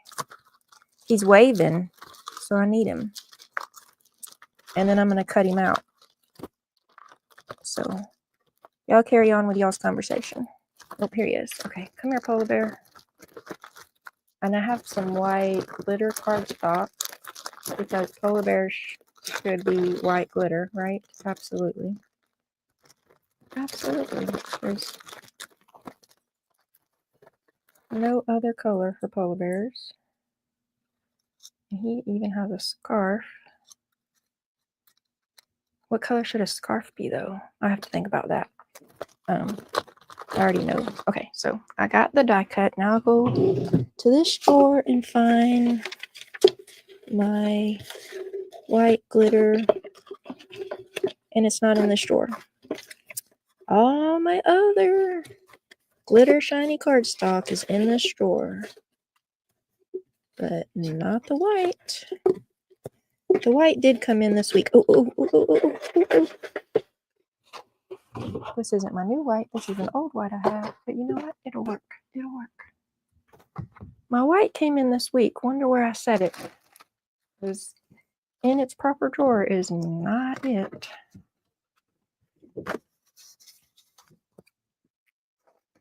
He's waving, so I need him. And then I'm gonna cut him out. So y'all carry on with y'all's conversation. Oh, here he is. Okay, come here, polar bear. And I have some white glitter cardstock because polar bears should be white glitter, right? Absolutely. Absolutely. There's no other color for polar bears. And he even has a scarf. What color should a scarf be, though? I have to think about that. I already know. Okay, so I got the die cut. Now I'll go to this store and find my white glitter. And it's not in the store. All my other glitter shiny cardstock is in the store. But not the white. The white did come in this week. Oh. This isn't my new white. This is an old white I have. But you know what? It'll work. It'll work. My white came in this week. Wonder where I set it. Because in its proper drawer is not it.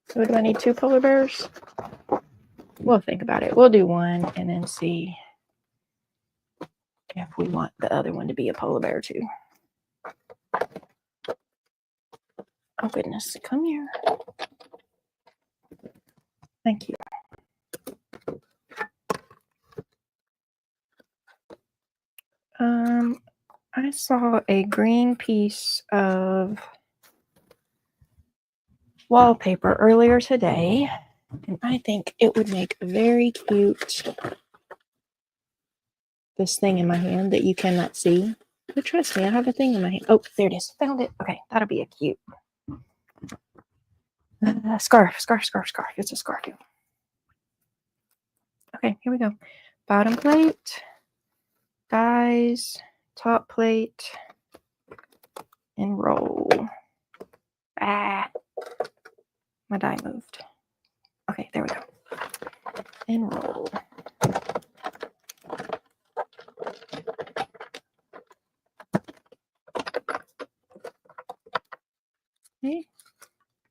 So do I need 2 polar bears? We'll think about it. We'll do one and then see if we want the other one to be a polar bear too. Oh goodness, come here. Thank you. I saw a green piece of wallpaper earlier today, and I think it would make a very cute this thing in my hand that you cannot see. But trust me, I have a thing in my hand. Oh, there it is. Found it. Okay, that'll be a cute scarf. It's a scarf. Okay, here we go. Bottom plate, dies, top plate, and roll. Ah, my die moved. Okay, there we go. And roll. Okay.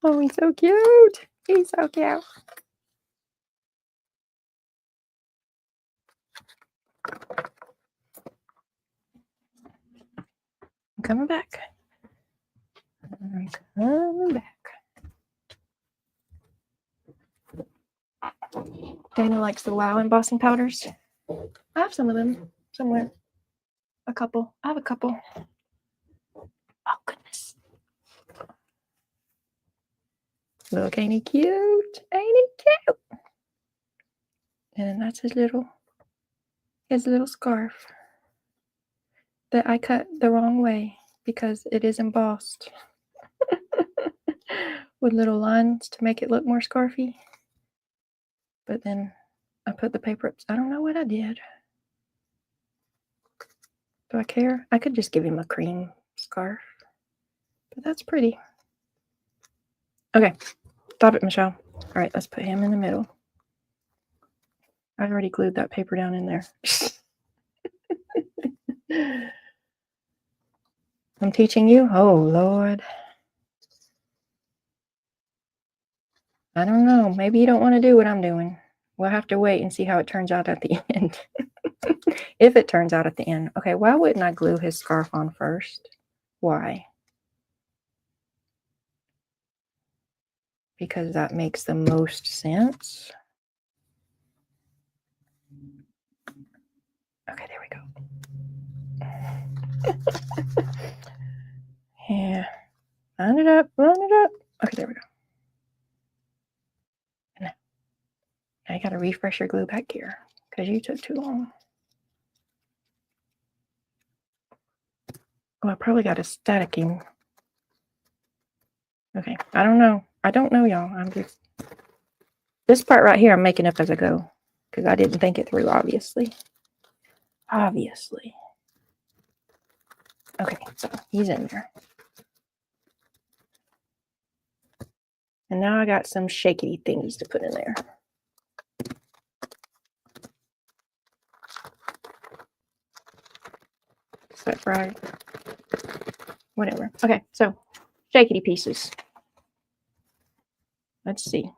Oh, he's so cute. He's so cute. I'm coming back. I'm coming back. Dana likes the Wow embossing powders. I have some of them somewhere. A couple. I have a couple. Oh, goodness. Look, ain't he cute? Ain't he cute? And that's his little scarf that I cut the wrong way because it is embossed with little lines to make it look more scarfy. But then I put the paper up. I don't know what I did. Do I care? I could just give him a cream scarf. But that's pretty. Okay. Stop it, Michelle. All right, let's put him in the middle. I already glued that paper down in there. I'm teaching you? Oh, Lord. I don't know. Maybe you don't want to do what I'm doing. We'll have to wait and see how it turns out at the end. If it turns out at the end. Okay, why wouldn't I glue his scarf on first? Why? Because that makes the most sense. Okay, there we go. Yeah. Line it up. Okay, there we go. Now I got to refresh your glue back here because you took too long. Oh, I probably got a staticking. Okay, I don't know. I don't know, y'all. I'm just... This part right here I'm making up as I go. Because I didn't think it through, obviously. Obviously. Okay, so he's in there. And now I got some shakety thingies to put in there. Is that right? Whatever. Okay, so shakety pieces. Let's see.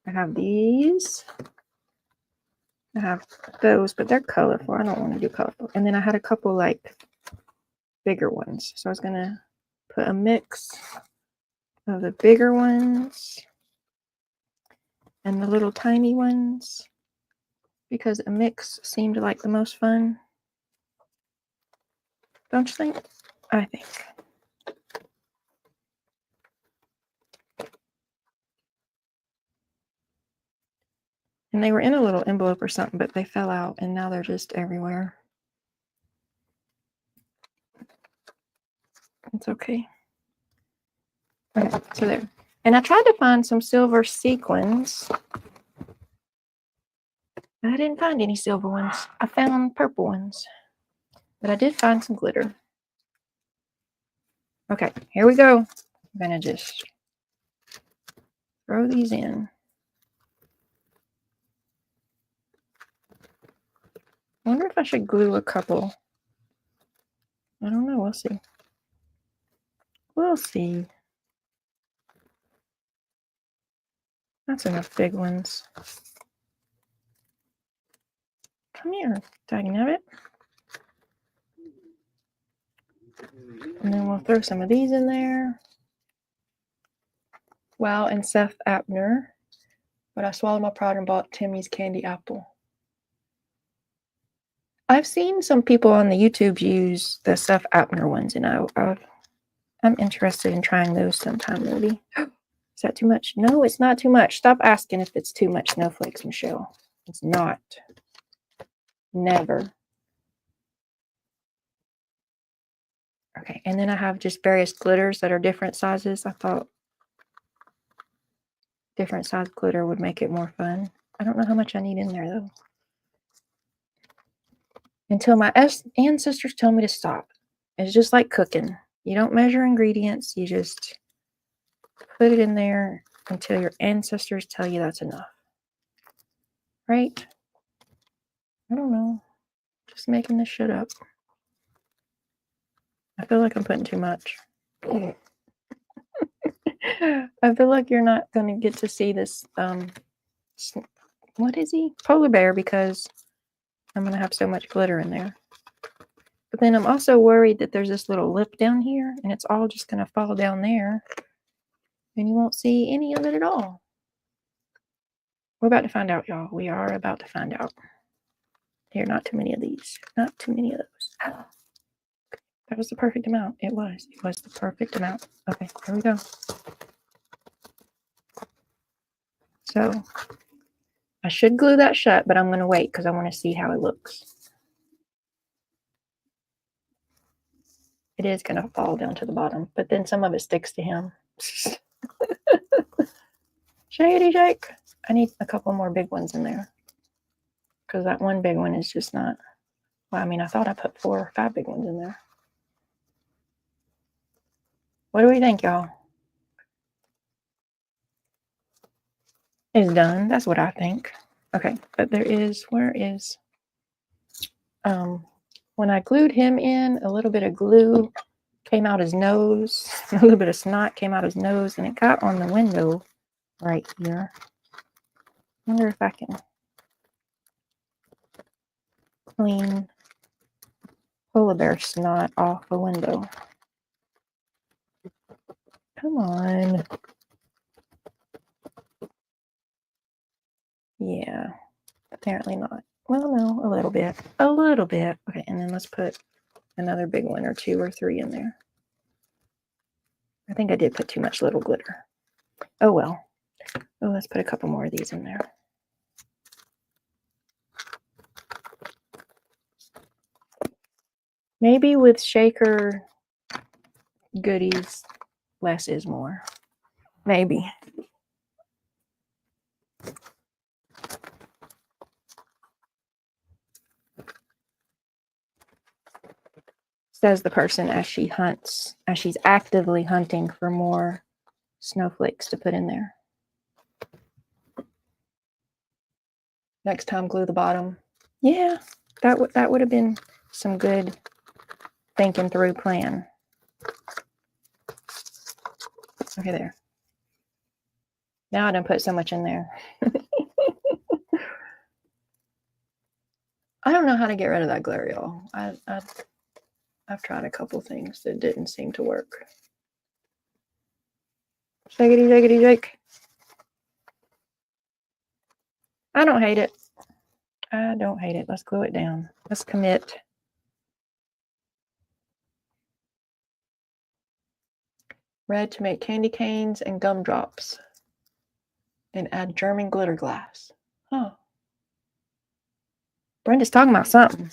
I have these. I have those, but they're colorful. I don't want to do colorful. And then I had a couple like bigger ones. So I was going to put a mix of the bigger ones and the little tiny ones because a mix seemed like the most fun. Don't you think? I think. And they were in a little envelope or something, but they fell out and now they're just everywhere. It's okay. Okay, so there. And I tried to find some silver sequins. I didn't find any silver ones. I found purple ones. But I did find some glitter. Okay, here we go. I'm going to just throw these in. I wonder if I should glue a couple. I don't know. We'll see. We'll see. That's enough big ones. Come here, dagnabbit. And then we'll throw some of these in there. Wow, and Seth Abner. But I swallowed my pride and bought Timmy's candy apple. I've seen some people on the YouTube use the Seth Abner ones, and I'm interested in trying those sometime, maybe. Is that too much? No, it's not too much. Stop asking if it's too much snowflakes, Michelle. It's not. Never. Okay, and then I have just various glitters that are different sizes. I thought different size glitter would make it more fun. I don't know how much I need in there, though. Until my ancestors tell me to stop. It's just like cooking. You don't measure ingredients. You just put it in there until your ancestors tell you that's enough. Right? I don't know. Just making this shit up. I feel like I'm putting too much. I feel like you're not going to get to see this, what is he? Polar bear, because I'm going to have so much glitter in there. But then I'm also worried that there's this little lip down here, and it's all just going to fall down there, and you won't see any of it at all. We're about to find out, y'all. We are about to find out. Here, not too many of these. Not too many of those. That was the perfect amount. It was. It was the perfect amount. Okay, here we go. So, I should glue that shut, but I'm going to wait because I want to see how it looks. It is going to fall down to the bottom, but then some of it sticks to him. Shady shake. I need a couple more big ones in there because that one big one is just not. Well, I mean, I thought I put 4 or 5 big ones in there. What do we think, y'all? It's done. That's what I think. Okay, but there is, where is, when I glued him in, a little bit of glue came out his nose. A little bit of snot came out his nose, and it got on the window right here. I wonder if I can clean polar bear snot off the window. Come on. Yeah, apparently not. Well, no, a little bit. A little bit. Okay, and then let's put another big one or 2 or 3 in there. I think I did put too much little glitter. Oh, well. Oh, let's put a couple more of these in there. Maybe with shaker goodies, less is more. Maybe. Says the person as she hunts, as she's actively hunting for more snowflakes to put in there. Next time, glue the bottom. Yeah, that would have been some good thinking through plan. Okay, there. Now I done put so much in there. I don't know how to get rid of that glare, y'all. I've tried a couple things that didn't seem to work. Shakety, shakety, shake. I don't hate it. I don't hate it. Let's glue it down. Let's commit. Red to make candy canes and gumdrops. And add German glitter glass. Huh. Brenda's talking about something.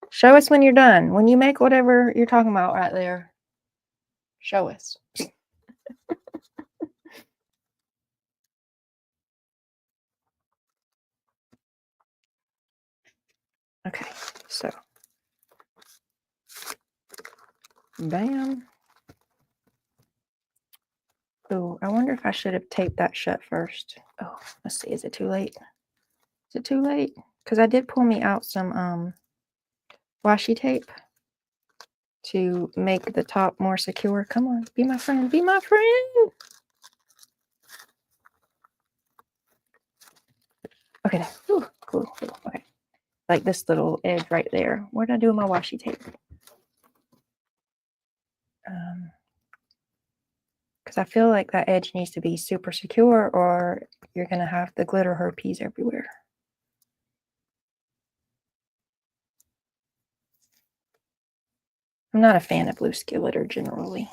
Show us when you're done. When you make whatever you're talking about right there, show us. Okay, so bam. Oh, I wonder if I should have taped that shut first. Oh, let's see. Is it too late? Is it too late? Because I did pull me out some washi tape to make the top more secure. Come on, be my friend. Be my friend. Okay, there. Ooh, cool. Okay. Like this little edge right there. What did I do with my washi tape? Because I feel like that edge needs to be super secure or you're going to have the glitter herpes everywhere. I'm not a fan of loose glitter generally.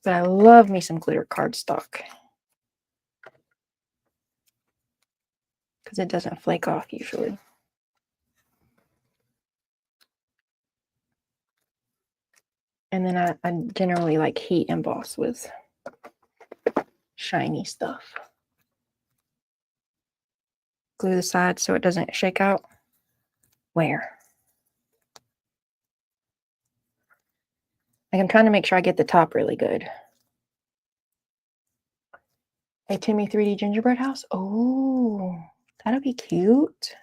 But I love me some glitter cardstock. Because it doesn't flake off usually. And then I generally like heat emboss with shiny stuff. Glue the sides so it doesn't shake out. Where? Like I'm trying to make sure I get the top really good. A Timmy 3D gingerbread house? Oh, that'll be cute.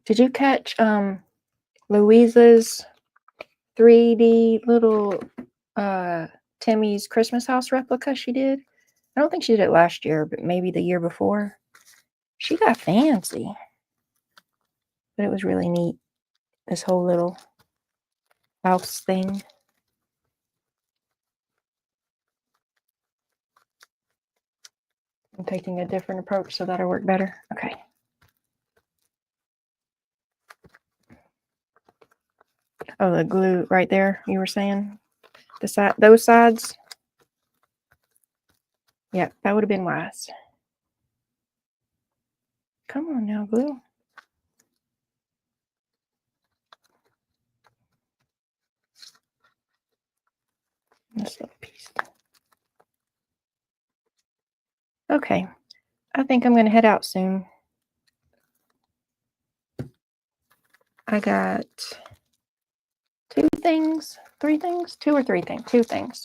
Did you catch Louisa's 3D little Timmy's Christmas house replica she did? I don't think she did it last year, but maybe the year before. She got fancy. But it was really neat. This whole little house thing. I'm taking a different approach so that'll work better. Okay. Oh, the glue right there, you were saying? The side, those sides? Yeah, that would have been wise. Come on now, glue. This little piece. Okay. I think I'm going to head out soon. I got two things. I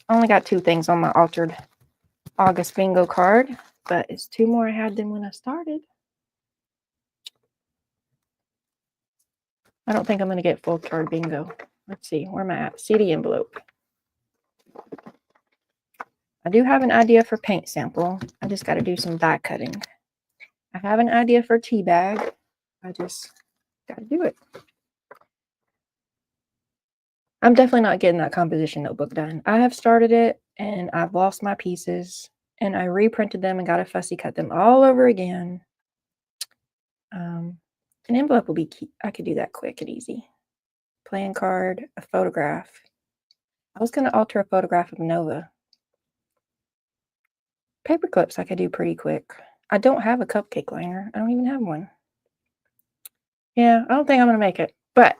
only got 2 things on my altered August bingo card, but it's 2 more I had than when I started. I don't think I'm going to get full card bingo. Let's see, where am I at? CD envelope. I do have an idea for paint sample. I just got to do some die cutting. I have an idea for tea bag. I just got to do it. I'm definitely not getting that composition notebook done. I have started it and I've lost my pieces and I reprinted them and got to fussy cut them all over again. An envelope will be key. I could do that quick and easy. Playing card, a photograph. I was going to alter a photograph of Nova. Paper clips I could do pretty quick. I don't have a cupcake liner. I don't even have one. Yeah, I don't think I'm going to make it. But,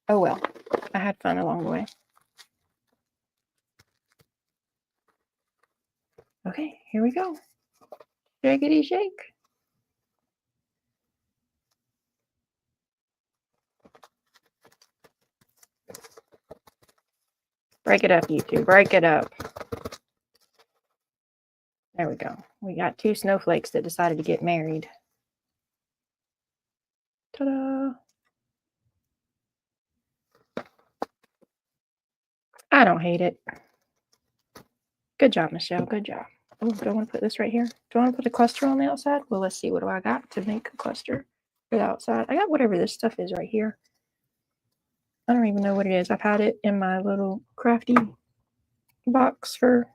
oh well. I had fun along the way. Okay, here we go. Shakety shake. Break it up, YouTube. Break it up. There we go. We got 2 snowflakes that decided to get married. Ta-da! I don't hate it. Good job, Michelle. Good job. Oh, do I want to put this right here? Do I want to put a cluster on the outside? Well, let's see. What do I got to make a cluster for the outside? I got whatever this stuff is right here. I don't even know what it is. I've had it in my little crafty box for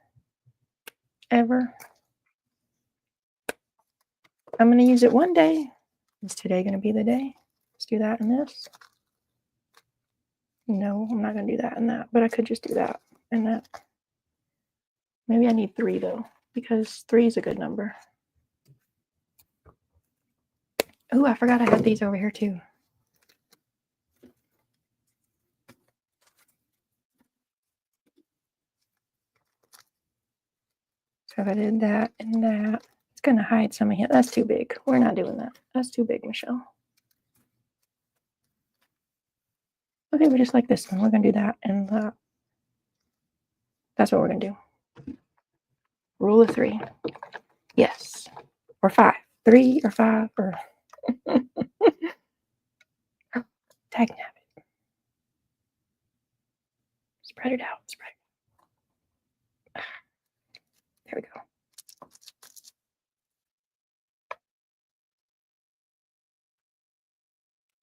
ever. I'm going to use it one day. Is today going to be the day? Let's do that and this. No, I'm not going to do that and that, but I could just do that and that. Maybe I need 3 though, because 3 is a good number. Oh, I forgot I had these over here too. So if I did that and that, it's going to hide some of it. That's too big. We're not doing that. That's too big, Michelle. Okay, we just like this one. We're going to do that and that. That's what we're going to do. Rule of 3. Yes. Or 5. 3 or 5 or... Tag nab it. Spread it out. Spread it. There we go.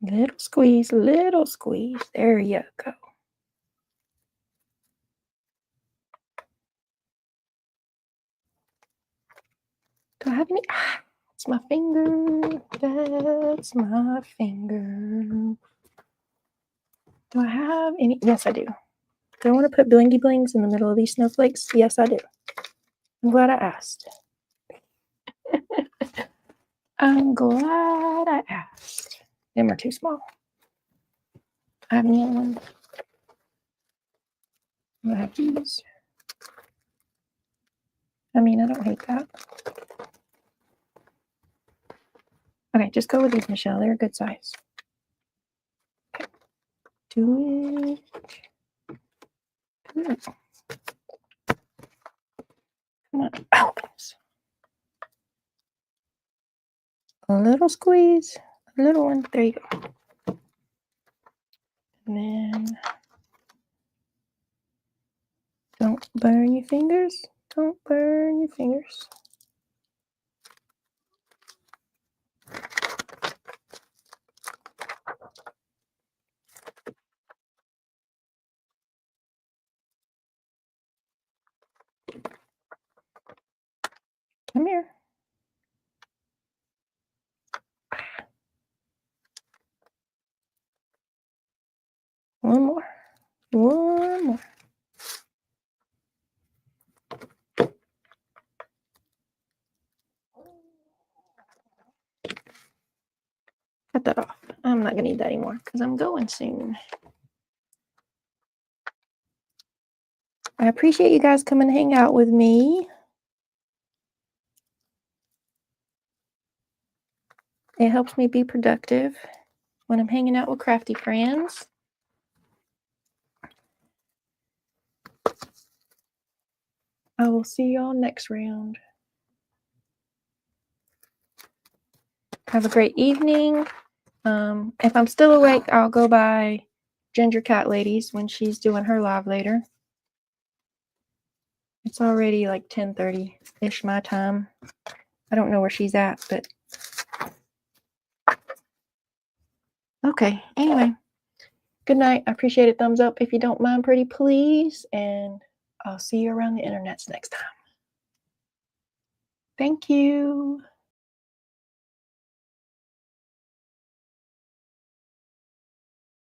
Little squeeze, little squeeze. There you go. Do I have any? Ah, it's my finger. That's my finger. Do I have any? Yes, I do. Do I want to put blingy blings in the middle of these snowflakes? Yes, I do. I'm glad I asked. I'm glad I asked. Them are too small. I have any other ones. I have these. I mean, I don't hate that. Okay, just go with these, Michelle. They're a good size. Okay. Do it. Come on. Oh, goodness. A little squeeze. A little one. There you go. And then don't burn your fingers. Don't burn your fingers. Come here. One more. One more. Cut that off. I'm not going to need that anymore because I'm going soon. I appreciate you guys coming to hang out with me. It helps me be productive when I'm hanging out with crafty friends. I will see y'all next round. Have a great evening. If I'm still awake, I'll go by Ginger Cat Ladies when she's doing her live later. It's already like 10:30-ish my time. I don't know where she's at, but okay. Anyway, good night. I appreciate it. Thumbs up if you don't mind, pretty please. And I'll see you around the internets next time. Thank you.